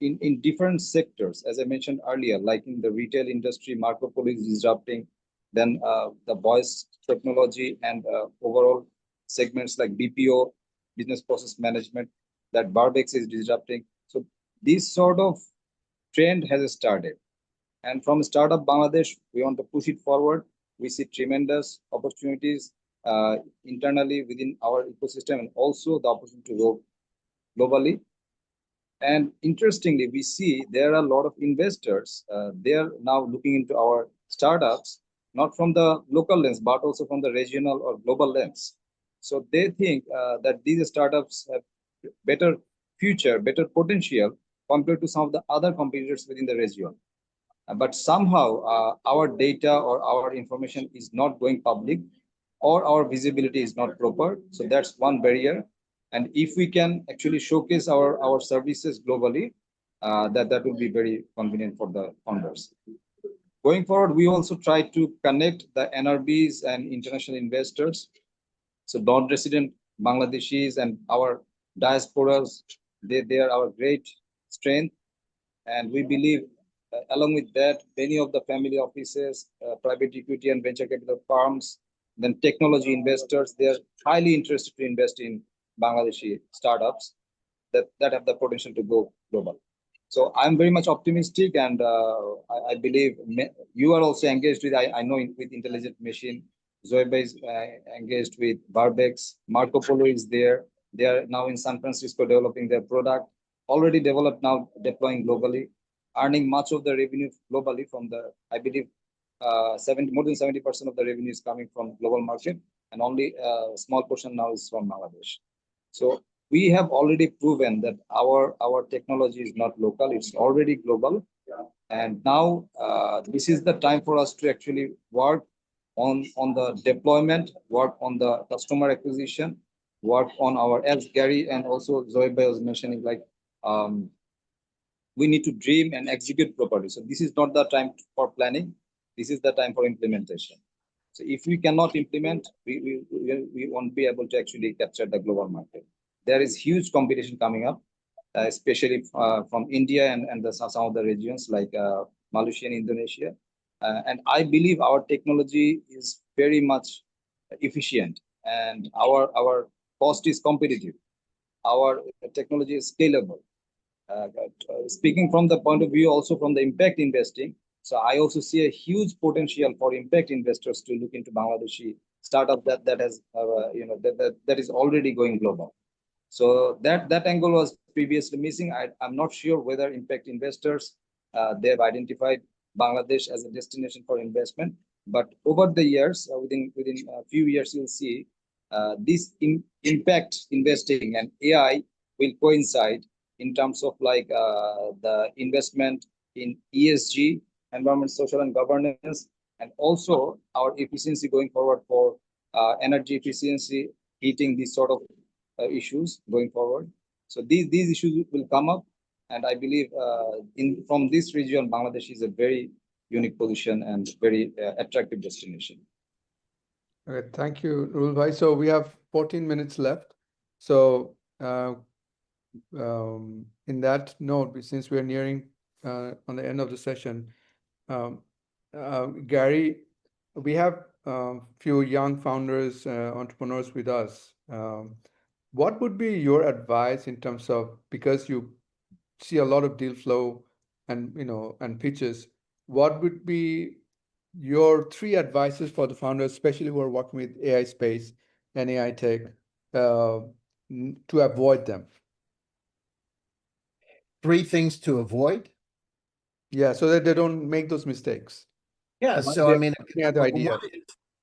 in different sectors. As I mentioned earlier, like in the retail industry, Marco Polo is disrupting, then the voice technology and overall segments like BPO, business process management, that Verbex is disrupting. So this sort of trend has started. And from Startup Bangladesh, we want to push it forward. We see tremendous opportunities internally within our ecosystem and also the opportunity to grow globally. And interestingly, we see there are a lot of investors. They are now looking into our startups, not from the local lens, but also from the regional or global lens. So they think that these startups have better future, better potential compared to some of the other competitors within the region. But somehow our data or our information is not going public, or our visibility is not proper. So that's one barrier. And if we can actually showcase our services globally, that will be very convenient for the founders. Going forward, we also try to connect the NRBs and international investors. So non-resident Bangladeshis and our diasporas, they are our great strength. And we believe, along with that, many of the family offices, private equity and venture capital firms, then technology investors, they are highly interested to invest in Bangladeshi startups that have the potential to go global. So I'm very much optimistic, and I believe you are also engaged with, I know with Intelligent Machine. Zoheb is engaged with Verbex. Marco Polo is there. They are now in San Francisco developing their product, already developed, now deploying globally, earning much of the revenue globally from the, I believe, more than 70% of the revenue is coming from global market, and only a small portion now is from Bangladesh. So we have already proven that our technology is not local, it's already global. And now this is the time for us to actually work on the deployment, work on the customer acquisition, work on our, as Gary and also Zoheb was mentioning, like um, we need to dream and execute properly. So this is not the time for planning. This is the time for implementation. So if we cannot implement, we won't be able to actually capture the global market. There is huge competition coming up, especially from India and some of the regions like Malaysia and Indonesia. And I believe our technology is very much efficient and our cost is competitive. Our technology is scalable. Speaking from the point of view also from the impact investing, so I also see a huge potential for impact investors to look into Bangladeshi startup that has that is already going global. So that angle was previously missing. I'm not sure whether impact investors they have identified Bangladesh as a destination for investment, but over the years, within a few years, you'll see this impact investing and AI will coincide in terms of like the investment in ESG, environment, social, and governance, and also our efficiency going forward for energy efficiency, heating, these sort of issues going forward. So these issues will come up, and I believe in from this region, Bangladesh is a very unique position and very attractive destination. Okay, thank you, Nurul bhai. So we have 14 minutes left. So in that note, since we're nearing on the end of the session, Gary, we have a few young founders, entrepreneurs with us. What would be your advice in terms of, because you see a lot of deal flow and and pitches, what would be your three advices for the founders, especially who are working with AI space and AI tech, to avoid them? 3 things to avoid. Yeah, so that they don't make those mistakes. Yeah, While so I they're mean, looking at the idea.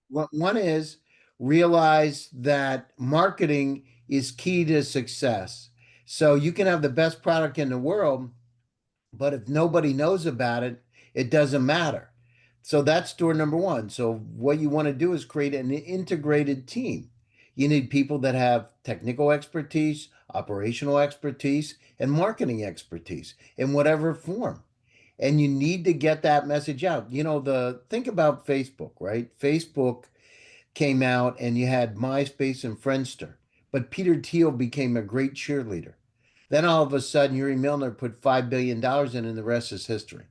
one is realize that marketing is key to success. So you can have the best product in the world, but if nobody knows about it, it doesn't matter. So that's door number one. So what you want to do is create an integrated team. You need people that have technical expertise, operational expertise, and marketing expertise in whatever form. And you need to get that message out. Think about Facebook, right? Facebook came out and you had MySpace and Friendster, but Peter Thiel became a great cheerleader. Then all of a sudden, Yuri Milner put $5 billion in, and the rest is history.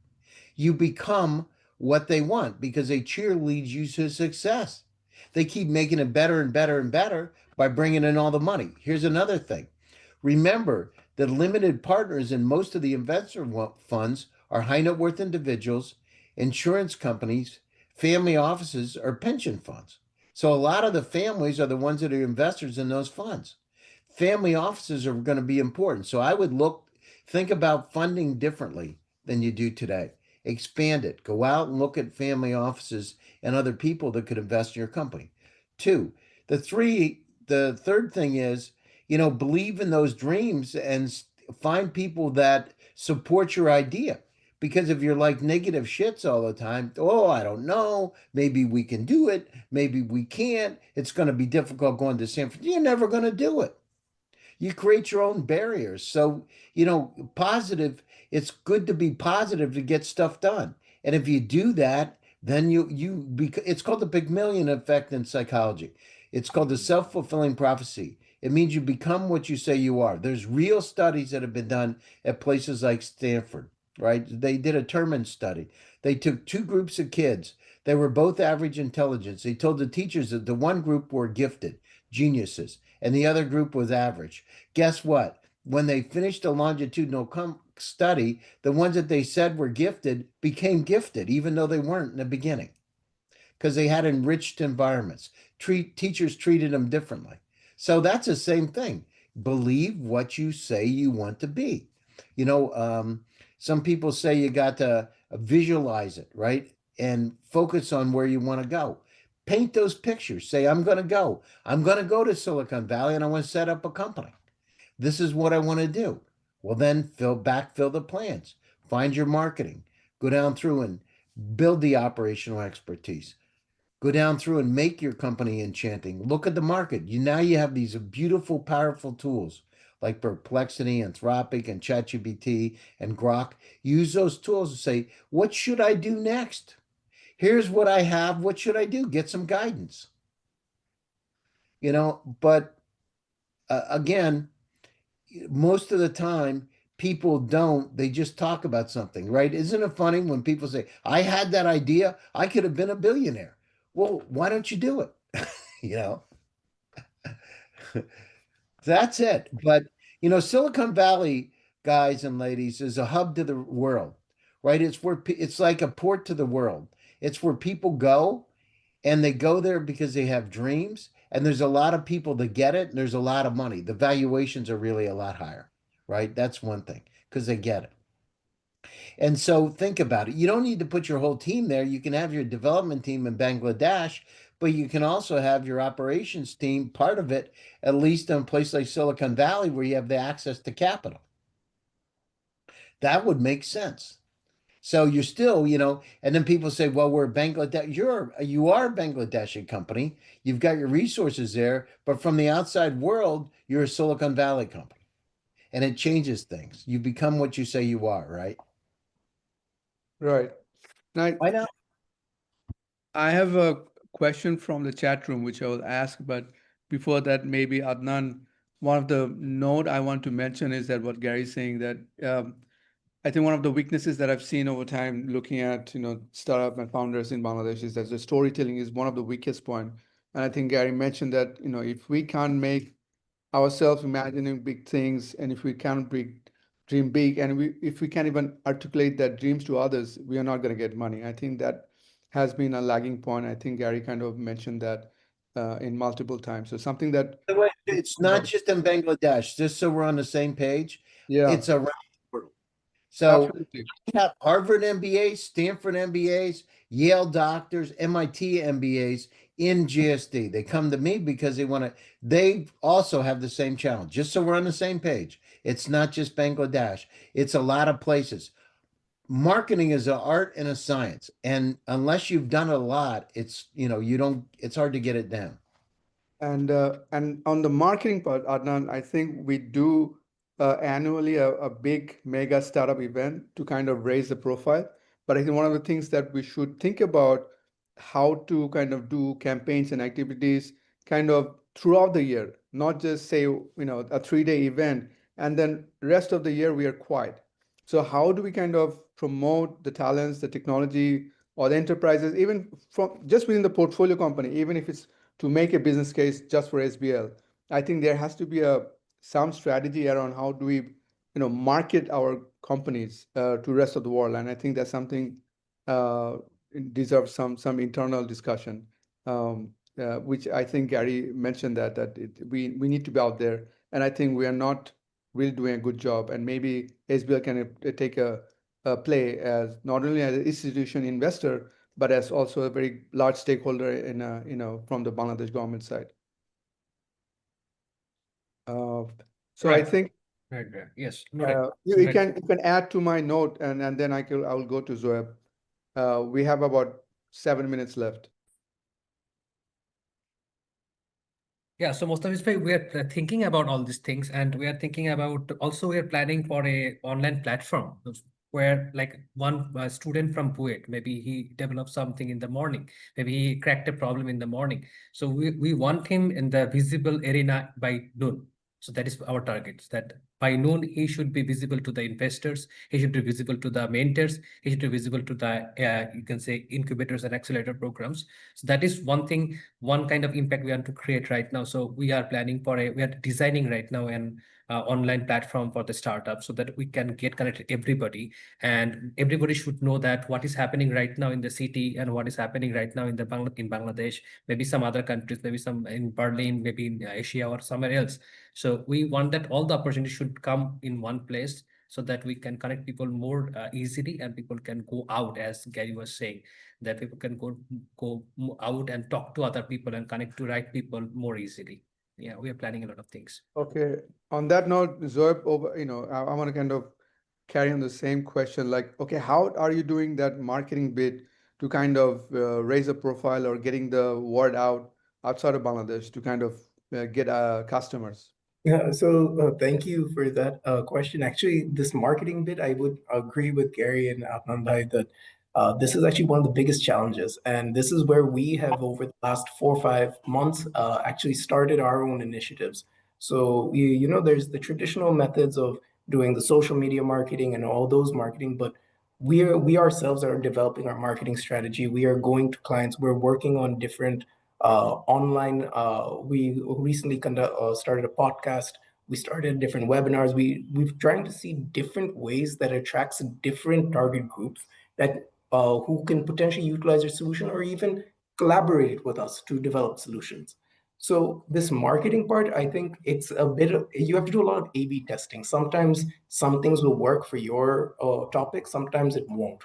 You become what they want because they cheerlead you to success. They keep making it better and better and better by bringing in all the money. Here's another thing. Remember that limited partners in most of the investor funds are high net worth individuals, insurance companies, family offices, or pension funds. So a lot of the families are the ones that are investors in those funds. Family offices are going to be important. So I would think about funding differently than you do today. Expand it. Go out and look at family offices and other people that could invest in your company. Two, the third thing is, believe in those dreams and find people that support your idea. Because if you're like negative shits all the time, oh, I don't know, maybe we can do it, maybe we can't, it's going to be difficult going to San Francisco, you're never going to do it. You create your own barriers. So, positive, it's good to be positive to get stuff done. And if you do that, then it's called the Pygmalion effect in psychology. It's called the self-fulfilling prophecy. It means you become what you say you are. There's real studies that have been done at places like Stanford, right? They did a Terman study. They took 2 groups of kids. They were both average intelligence. They told the teachers that the one group were gifted, geniuses, and the other group was average. Guess what? When they finished a longitudinal study, the ones that they said were gifted became gifted, even though they weren't in the beginning, because they had enriched environments. Teachers treated them differently. So that's the same thing. Believe what you say you want to be. Some people say you got to visualize it, right? And focus on where you want to go. Paint those pictures. Say, I'm going to go. I'm going to go to Silicon Valley and I want to set up a company. This is what I want to do. Well, then backfill the plans. Find your marketing. Go down through and build the operational expertise. Go down through and make your company enchanting. Look at the market. Now you have these beautiful, powerful tools like Perplexity, Anthropic, and ChatGPT and Grok. Use those tools to say, what should I do next? Here's what I have. What should I do? Get some guidance. But again, most of the time, people don't. They just talk about something, right? Isn't it funny when people say, I had that idea, I could have been a billionaire? Well, why don't you do it? you know, that's it. But, Silicon Valley, guys and ladies, is a hub to the world, right? It's like a port to the world. It's where people go, and they go there because they have dreams, and there's a lot of people that get it, and there's a lot of money. The valuations are really a lot higher, right? That's one thing, because they get it. And so think about it. You don't need to put your whole team there. You can have your development team in Bangladesh, but you can also have your operations team, part of it, at least in a place like Silicon Valley, where you have the access to capital. That would make sense. So you're still, and then people say, well, we're Bangladesh. You are a Bangladeshi company. You've got your resources there, but from the outside world, you're a Silicon Valley company. And it changes things. You become what you say you are, right? Right. Now, Why not? I have a question from the chat room, which I will ask, but before that, maybe Adnan, one of the note I want to mention is that what Gary's saying, that I think one of the weaknesses that I've seen over time looking at, startup and founders in Bangladesh is that the storytelling is one of the weakest point. And I think Gary mentioned that, if we can't make ourselves imagining big things, and if we can't dream big, and if we can't even articulate that dreams to others, we are not going to get money. I think that has been a lagging point. I think Gary kind of mentioned that in multiple times. So something that, By the way, it's not just in Bangladesh, just so we're on the same page. yeah, It's around the world. So absolutely. we have Harvard MBAs, Stanford MBAs, Yale doctors, MIT MBAs in GSD. They come to me because they also have the same challenge. Just so we're on the same page. It's not just Bangladesh. It's a lot of places. Marketing is an art and a science. And unless you've done a lot, it's hard to get it down. And on the marketing part, Adnan, I think we do annually a big mega startup event to kind of raise the profile. But I think one of the things that we should think about how to kind of do campaigns and activities kind of throughout the year, not just say, a 3-day event and then rest of the year we are quiet. So how do we kind of promote the talents, the technology, or the enterprises, even from just within the portfolio company, even if it's to make a business case just for SBL. I think there has to be some strategy around how do we, market our companies to rest of the world, and I think that's something deserves some internal discussion, which I think Gary mentioned that we need to be out there, and I think we are not really doing a good job, and maybe SBL can take a play as not only as an institution investor but as also a very large stakeholder in, from the Bangladesh government side. So I Right. think Right. Yes. you Right. can add to my note, and then I will go to Zoheb. We have about 7 minutes left. Yeah, so Mustafizur, we are thinking about all these things, and we are thinking about also we are planning for a online platform where like one student from Buet, maybe he developed something in the morning, maybe he cracked a problem in the morning. So we want him in the visible arena by noon. So that is our target, that by noon he should be visible to the investors, he should be visible to the mentors, he should be visible to the you can say incubators and accelerator programs. So that is one thing, one kind of impact we want to create right now. So we are we are designing right now an online platform for the startup so that we can get connected everybody, and everybody should know that what is happening right now in the city and what is happening right now in in Bangladesh, maybe some other countries, maybe some in Berlin, maybe in Asia or somewhere else. So we want that all the opportunities should come in one place so that we can connect people more easily, and people can go out, as Gary was saying, that people can go out and talk to other people and connect to right people more easily. Yeah, we are planning a lot of things. Okay. On that note, Zoeb, I want to kind of carry on the same question. Like, okay, how are you doing that marketing bit to kind of raise a profile or getting the word out outside of Bangladesh to kind of get customers? Yeah, so thank you for that question. Actually, this marketing bit, I would agree with Gary and Adnan Bhai that this is actually one of the biggest challenges. And this is where we have, over the last 4 or 5 months, actually started our own initiatives. So, there's the traditional methods of doing the social media marketing and all those marketing, but we ourselves are developing our marketing strategy. We are going to clients, we're working on different online. We recently started a podcast. We started different webinars. We've trying to see different ways that attracts different target groups that who can potentially utilize our solution or even collaborate with us to develop solutions. So this marketing part, I think it's a bit of, you have to do a lot of A/B testing. Sometimes some things will work for your topic, sometimes it won't.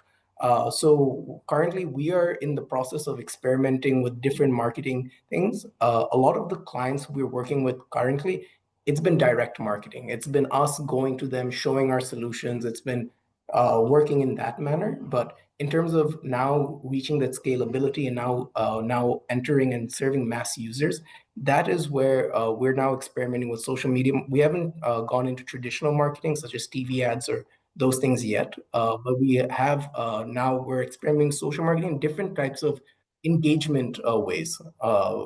So currently, we are in the process of experimenting with different marketing things. A lot of the clients we're working with currently, it's been direct marketing. It's been us going to them, showing our solutions. It's been working in that manner. But in terms of now reaching that scalability and now entering and serving mass users, that is where we're now experimenting with social media. We haven't gone into traditional marketing such as TV ads or those things yet. But we have now we're experimenting social marketing, different types of engagement ways,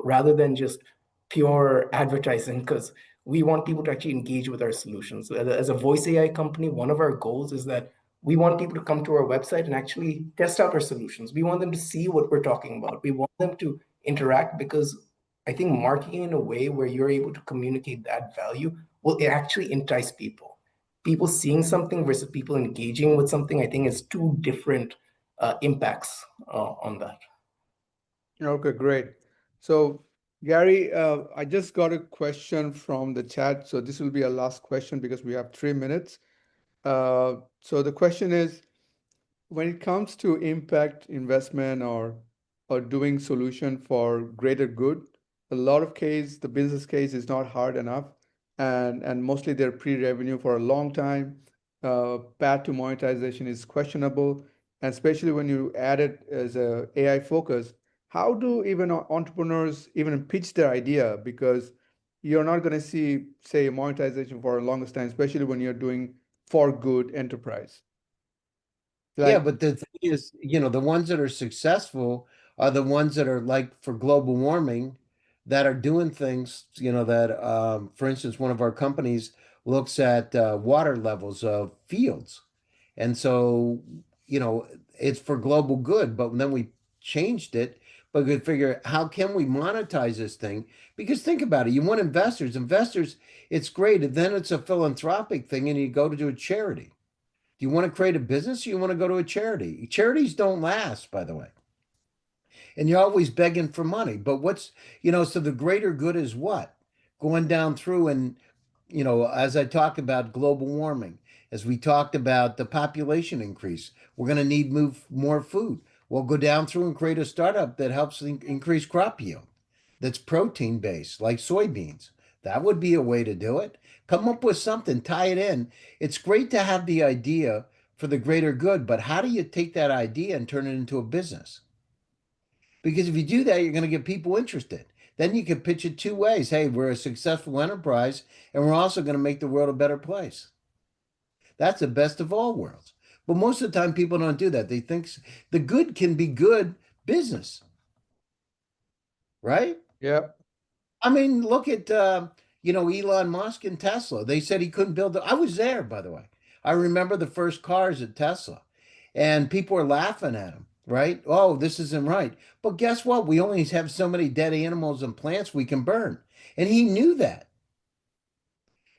rather than just pure advertising, because we want people to actually engage with our solutions. As a voice AI company, one of our goals is that we want people to come to our website and actually test out our solutions. We want them to see what we're talking about. We want them to interact, because I think marketing in a way where you're able to communicate that value will actually entice people. People seeing something versus people engaging with something, I think, is two different impacts on that. Okay, great. So, Gary, I just got a question from the chat. So this will be our last question because we have 3 minutes. So the question is, when it comes to impact investment or doing solution for greater good, a lot of case the business case is not hard enough, and mostly they're pre-revenue for a long time. Path to monetization is questionable, and especially when you add it as a AI focus. How do even entrepreneurs even pitch their idea? Because you're not going to see, say, monetization for a longest time, especially when you're doing for good enterprise. Yeah, Like, but the thing is, the ones that are successful are the ones that are like for global warming that are doing things, that, for instance, one of our companies looks at water levels of fields. And so, it's for global good, but then we changed it, but we could figure how can we monetize this thing? Because think about it, you want investors. Investors, it's great. And then it's a philanthropic thing and you go to do a charity. Do you want to create a business or you want to go to a charity? Charities don't last, by the way. And you're always begging for money. But so the greater good is what? Going down through and, as I talked about global warming, as we talked about the population increase, we're going to need move more food. We'll go down through and create a startup that helps increase crop yield that's protein based, like soybeans. That would be a way to do it. Come up with something, tie it in. It's great to have the idea for the greater good, but how do you take that idea and turn it into a business? Because if you do that, you're going to get people interested. Then you can pitch it two ways. Hey, we're a successful enterprise, and we're also going to make the world a better place. That's the best of all worlds. But most of the time, people don't do that. They think the good can be good business, right? yeah, I mean, look at Elon Musk and Tesla. They said he couldn't build. I was there, by the way. I remember the first cars at Tesla, and people were laughing at him. Right? Oh, this isn't right. But guess what? We only have so many dead animals and plants we can burn, and he knew that.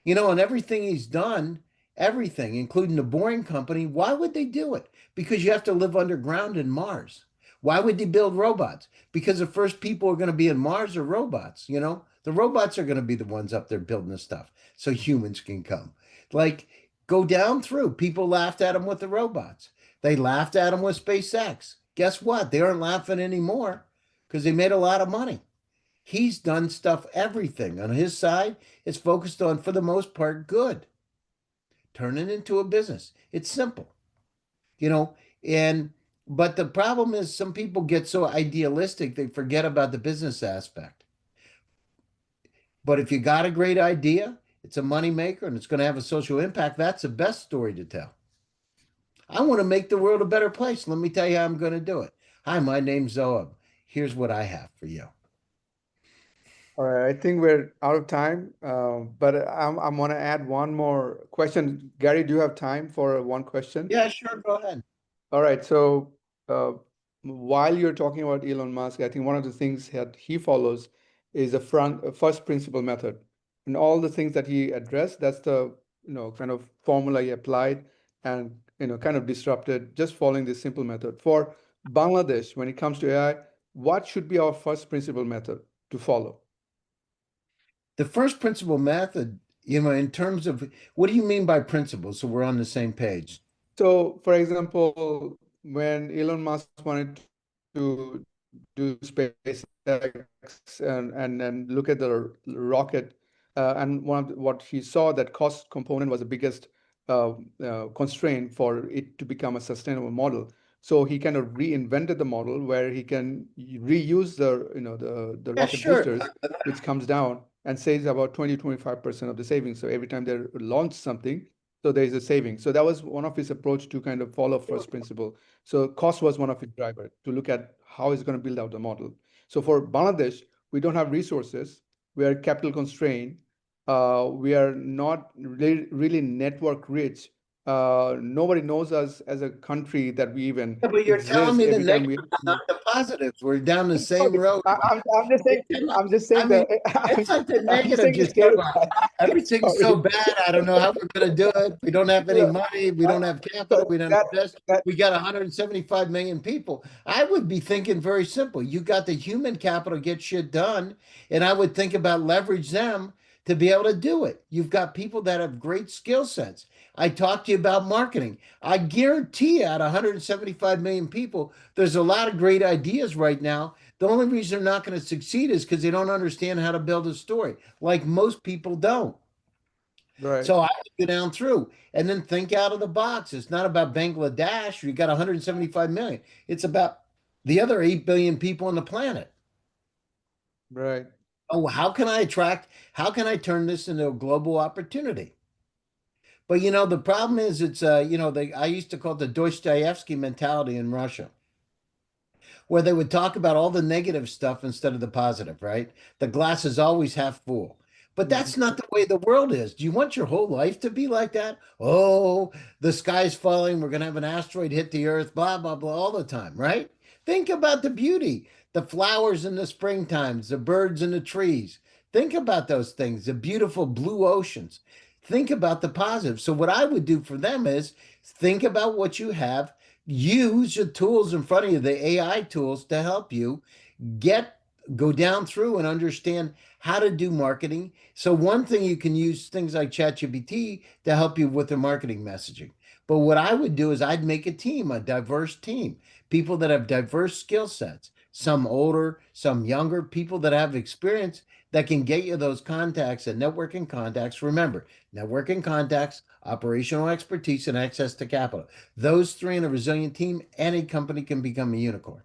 And everything he's done, everything, including the Boring Company, why would they do it? Because you have to live underground in Mars. Why would they build robots? Because the first people are going to be in Mars are robots, The robots are going to be the ones up there building the stuff so humans can come. Like, go down through. People laughed at him with the robots. They laughed at him with SpaceX. Guess what? They aren't laughing anymore because they made a lot of money. He's done stuff, everything on his side is focused on, for the most part, good. Turn it into a business. It's simple, you know, and But the problem is some people get so idealistic, they forget about the business aspect. But if you got a great idea, it's a moneymaker and it's going to have a social impact, that's the best story to tell. I want to make the world a better place. Let me tell you how I'm going to do it. Hi, my name's Zoheb. Here's what I have for you. All right, I think we're out of time, but I'm going to add one more question. Gary, do you have time for one question? Yeah, sure. Go ahead. All right, so uh, while you're talking about Elon Musk, I think one of the things that he follows is a first principle method, and all the things that he addressed, that's the kind of formula he applied, and kind of disrupted just following this simple method. For Bangladesh, when it comes to AI, what should be our first principle method to follow? The first principle method, in terms of what do you mean by principle? So we're on the same page. So, for example, when Elon Musk wanted to do SpaceX and look at the rocket, and what he saw that cost component was the biggest constraint for it to become a sustainable model. So he kind of reinvented the model where he can reuse the Yeah, rocket sure. boosters, which comes down and saves about 20-25% of the savings. So every time they launch something, so there is a saving. So that was one of his approach to kind of follow first principle. So cost was one of his driver to look at how he's going to build out the model. So for Bangladesh, we don't have resources. We are capital constrained. We are not really network rich. Nobody knows us as a country that we even Yeah, but you're telling exist me the every time we. negatives, not the positives. We're down the same road. I'm just saying. I'm just saying I mean, that. it's like the I'm just negative saying the just scary came out. part. Everything's so Sorry. bad. I don't know how we're going to do it. We don't have any money. We don't have capital. So We don't that invest. that We got 175 million people. I would be thinking very simple. You got the human capital to get shit done, and I would think about leverage them to be able to do it. You've got people that have great skill sets. I talked to you about marketing. I guarantee you, out of 175 million people, there's a lot of great ideas right now. The only reason they're not going to succeed is because they don't understand how to build a story, like most people don't. right. So I would go down through and then think out of the box. It's not about Bangladesh. You got 175 million. It's about the other 8 billion people on the planet. Right. Oh, how can I attract? How can I turn this into a global opportunity? But the problem is it's I used to call it the Dostoevsky mentality in Russia, where they would talk about all the negative stuff instead of the positive, right? The glass is always half full. But Mhm. that's not the way the world is. Do you want your whole life to be like that? Oh, the sky's falling. We're going to have an asteroid hit the earth, blah, blah, blah, all the time, right? Think about the beauty, the flowers in the springtimes, the birds in the trees. Think about those things, the beautiful blue oceans. Think about the positive. So, what I would do for them is think about what you have, use the tools in front of you, the AI tools to help you get go down through and understand how to do marketing. So one thing you can use things like ChatGPT to help you with the marketing messaging. But what I would do is I'd make a team, a diverse team, people that have diverse skill sets, some older, some younger, people that have experience that can get you those contacts and networking contacts. Remember, networking contacts, operational expertise, and access to capital. Those three in a resilient team, any company can become a unicorn.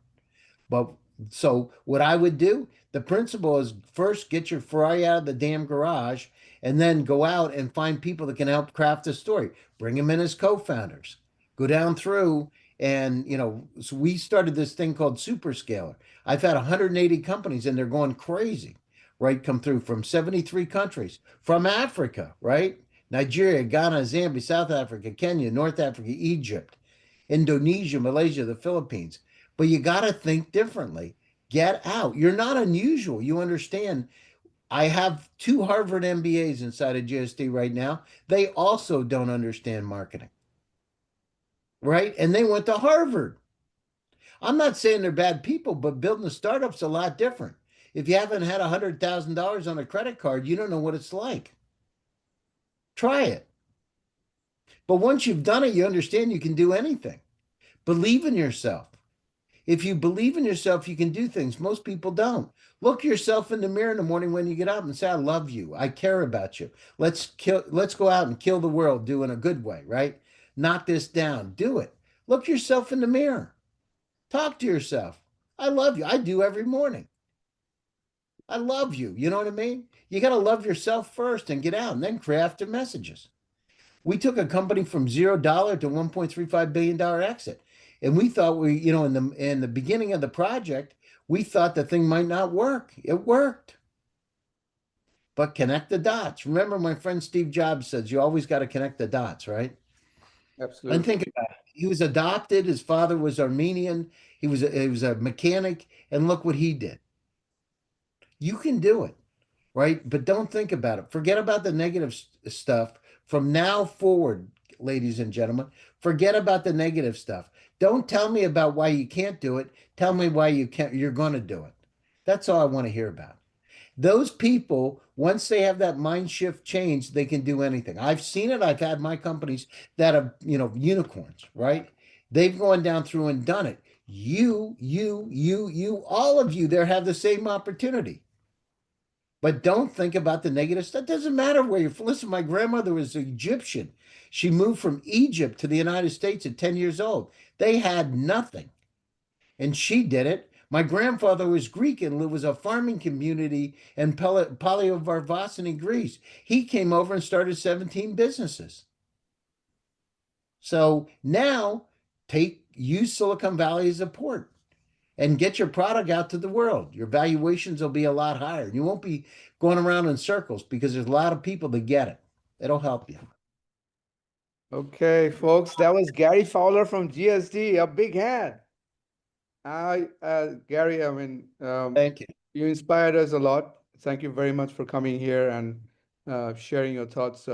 But so what I would do, the principle is first get your Ferrari out of the damn garage and then go out and find people that can help craft the story. Bring them in as co-founders. Go down through and so we started this thing called Superscaler. I've had 180 companies and they're going crazy, right? Come through from 73 countries, from Africa, right? Nigeria, Ghana, Zambia, South Africa, Kenya, North Africa, Egypt, Indonesia, Malaysia, the Philippines. But you got to think differently. Get out. You're not unusual. You understand. I have two Harvard MBAs inside of GSD right now. They also don't understand marketing, right? And they went to Harvard. I'm not saying they're bad people, but building a startup's a lot different. If you haven't had $100,000 on a credit card, you don't know what it's like. Try it. But once you've done it, you understand you can do anything. Believe in yourself. If you believe in yourself, you can do things. Most people don't. Look yourself in the mirror in the morning when you get up and say, I love you. I care about you. Let's go out and kill the world, do in a good way, right? Knock this down. Do it. Look yourself in the mirror. Talk to yourself. I love you. I do every morning. I love you. You know what I mean? You got to love yourself first and get out and then craft the messages. We took a company from $0 to $1.35 billion exit. And we thought in the beginning of the project, we thought the thing might not work. It worked. But connect the dots. Remember, my friend Steve Jobs says you always got to connect the dots, right? And Absolutely. think about it. He was adopted. His father was Armenian. He was a mechanic, and look what he did. You can do it, right? But don't think about it. Forget about the negative stuff from now forward, ladies and gentlemen. Forget about the negative stuff. Don't tell me about why you can't do it. Tell me why you can't. You're going to do it. That's all I want to hear about. Those people, once they have that mind shift change, they can do anything. I've seen it. I've had my companies that are, unicorns, right? They've gone down through and done it. All of you there have the same opportunity. But don't think about the negative stuff. It doesn't matter where you're. Listen, my grandmother was Egyptian. She moved from Egypt to the United States at 10 years old. They had nothing, and she did it. My grandfather was Greek and was a farming community in Paleo Greece. He came over and started 17 businesses. So now use Silicon Valley as a port and get your product out to the world. Your valuations will be a lot higher. You won't be going around in circles because there's a lot of people that get it. It'll help you. Okay, folks, that was Gary Fowler from GSD. A big hand. Gary, I mean, Thank you. you inspired us a lot. Thank you very much for coming here and sharing your thoughts.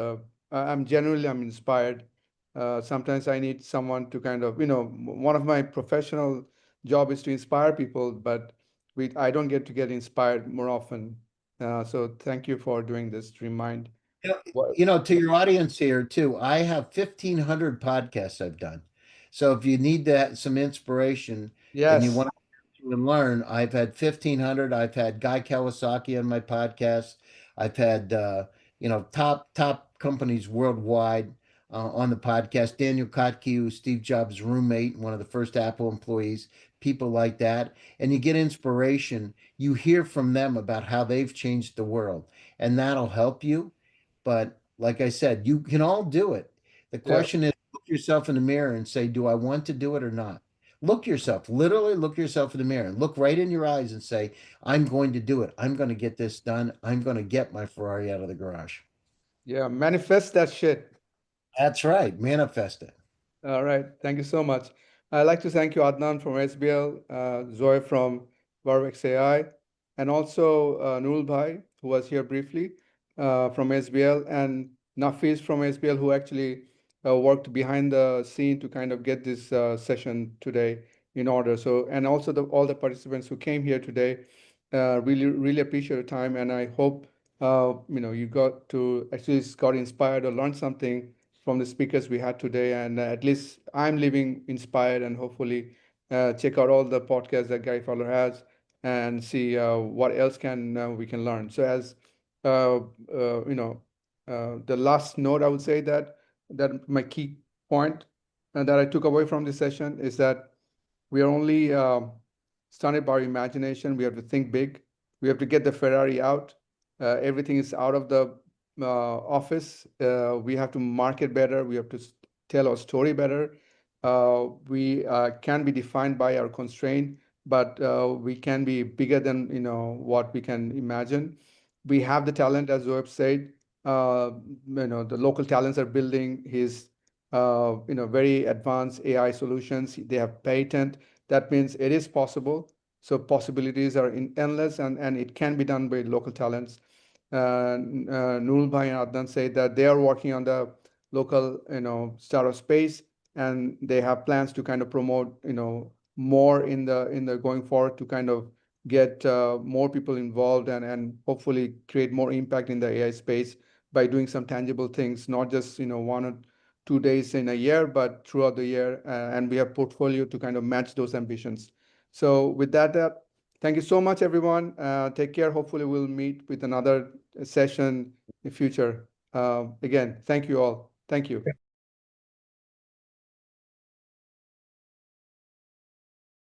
I'm inspired. Sometimes I need someone to kind of, one of my professional job is to inspire people, but I don't get inspired more often. So thank you for doing this to remind. What? To your audience here too, I have 1,500 podcasts I've done. So if you need some inspiration and you Yes. want to learn, I've had 1,500. I've had Guy Kawasaki on my podcast. I've had top companies worldwide on the podcast. Daniel Kotke, who's Steve Jobs' roommate, one of the first Apple employees, people like that. And you get inspiration. You hear from them about how they've changed the world, and that'll help you. But like I said, you can all do it. The Yeah. question is, look yourself in the mirror and say, do I want to do it or not? Look yourself, literally look yourself in the mirror and look right in your eyes and say, I'm going to do it. I'm going to get this done. I'm going to get my Ferrari out of the garage. Yeah. Manifest that shit. That's right. Manifest it. All right. Thank you so much. I'd like to thank you, Adnan from SBL, Zoheb from Verbex.ai, and also Nurul Bhai, who was here briefly from SBL, and Nafiz from SBL, who actually worked behind the scene to kind of get this session today in order. So, and also all the participants who came here today, really, really appreciate your time. And I hope, you got inspired or learned something from the speakers we had today. And at least I'm leaving inspired, and hopefully check out all the podcasts that Gary Fowler has and see what else we can learn. So as uh, the last note, I would say that my key point that I took away from this session is that we are only stunted by our imagination. We have to think big. We have to get the Ferrari out. Everything is out of the office. We have to market better. We have to tell our story better. We can be defined by our constraint, but we can be bigger than what we can imagine. We have the talent, as Zoheb said. The local talents are building his very advanced AI solutions. They have patent. That means it is possible. So possibilities are endless, and it can be done by local talents. Nurul Bhai and Adnan say that they are working on the local, startup space, and they have plans to kind of promote, more in the going forward to kind of get more people involved and hopefully create more impact in the AI space by doing some tangible things, not just 1 or 2 days in a year, but throughout the year. And we have portfolio to kind of match those ambitions. So with that, thank you so much, everyone. Take care. Hopefully, we'll meet with another session in future. Again, thank you all. Thank you.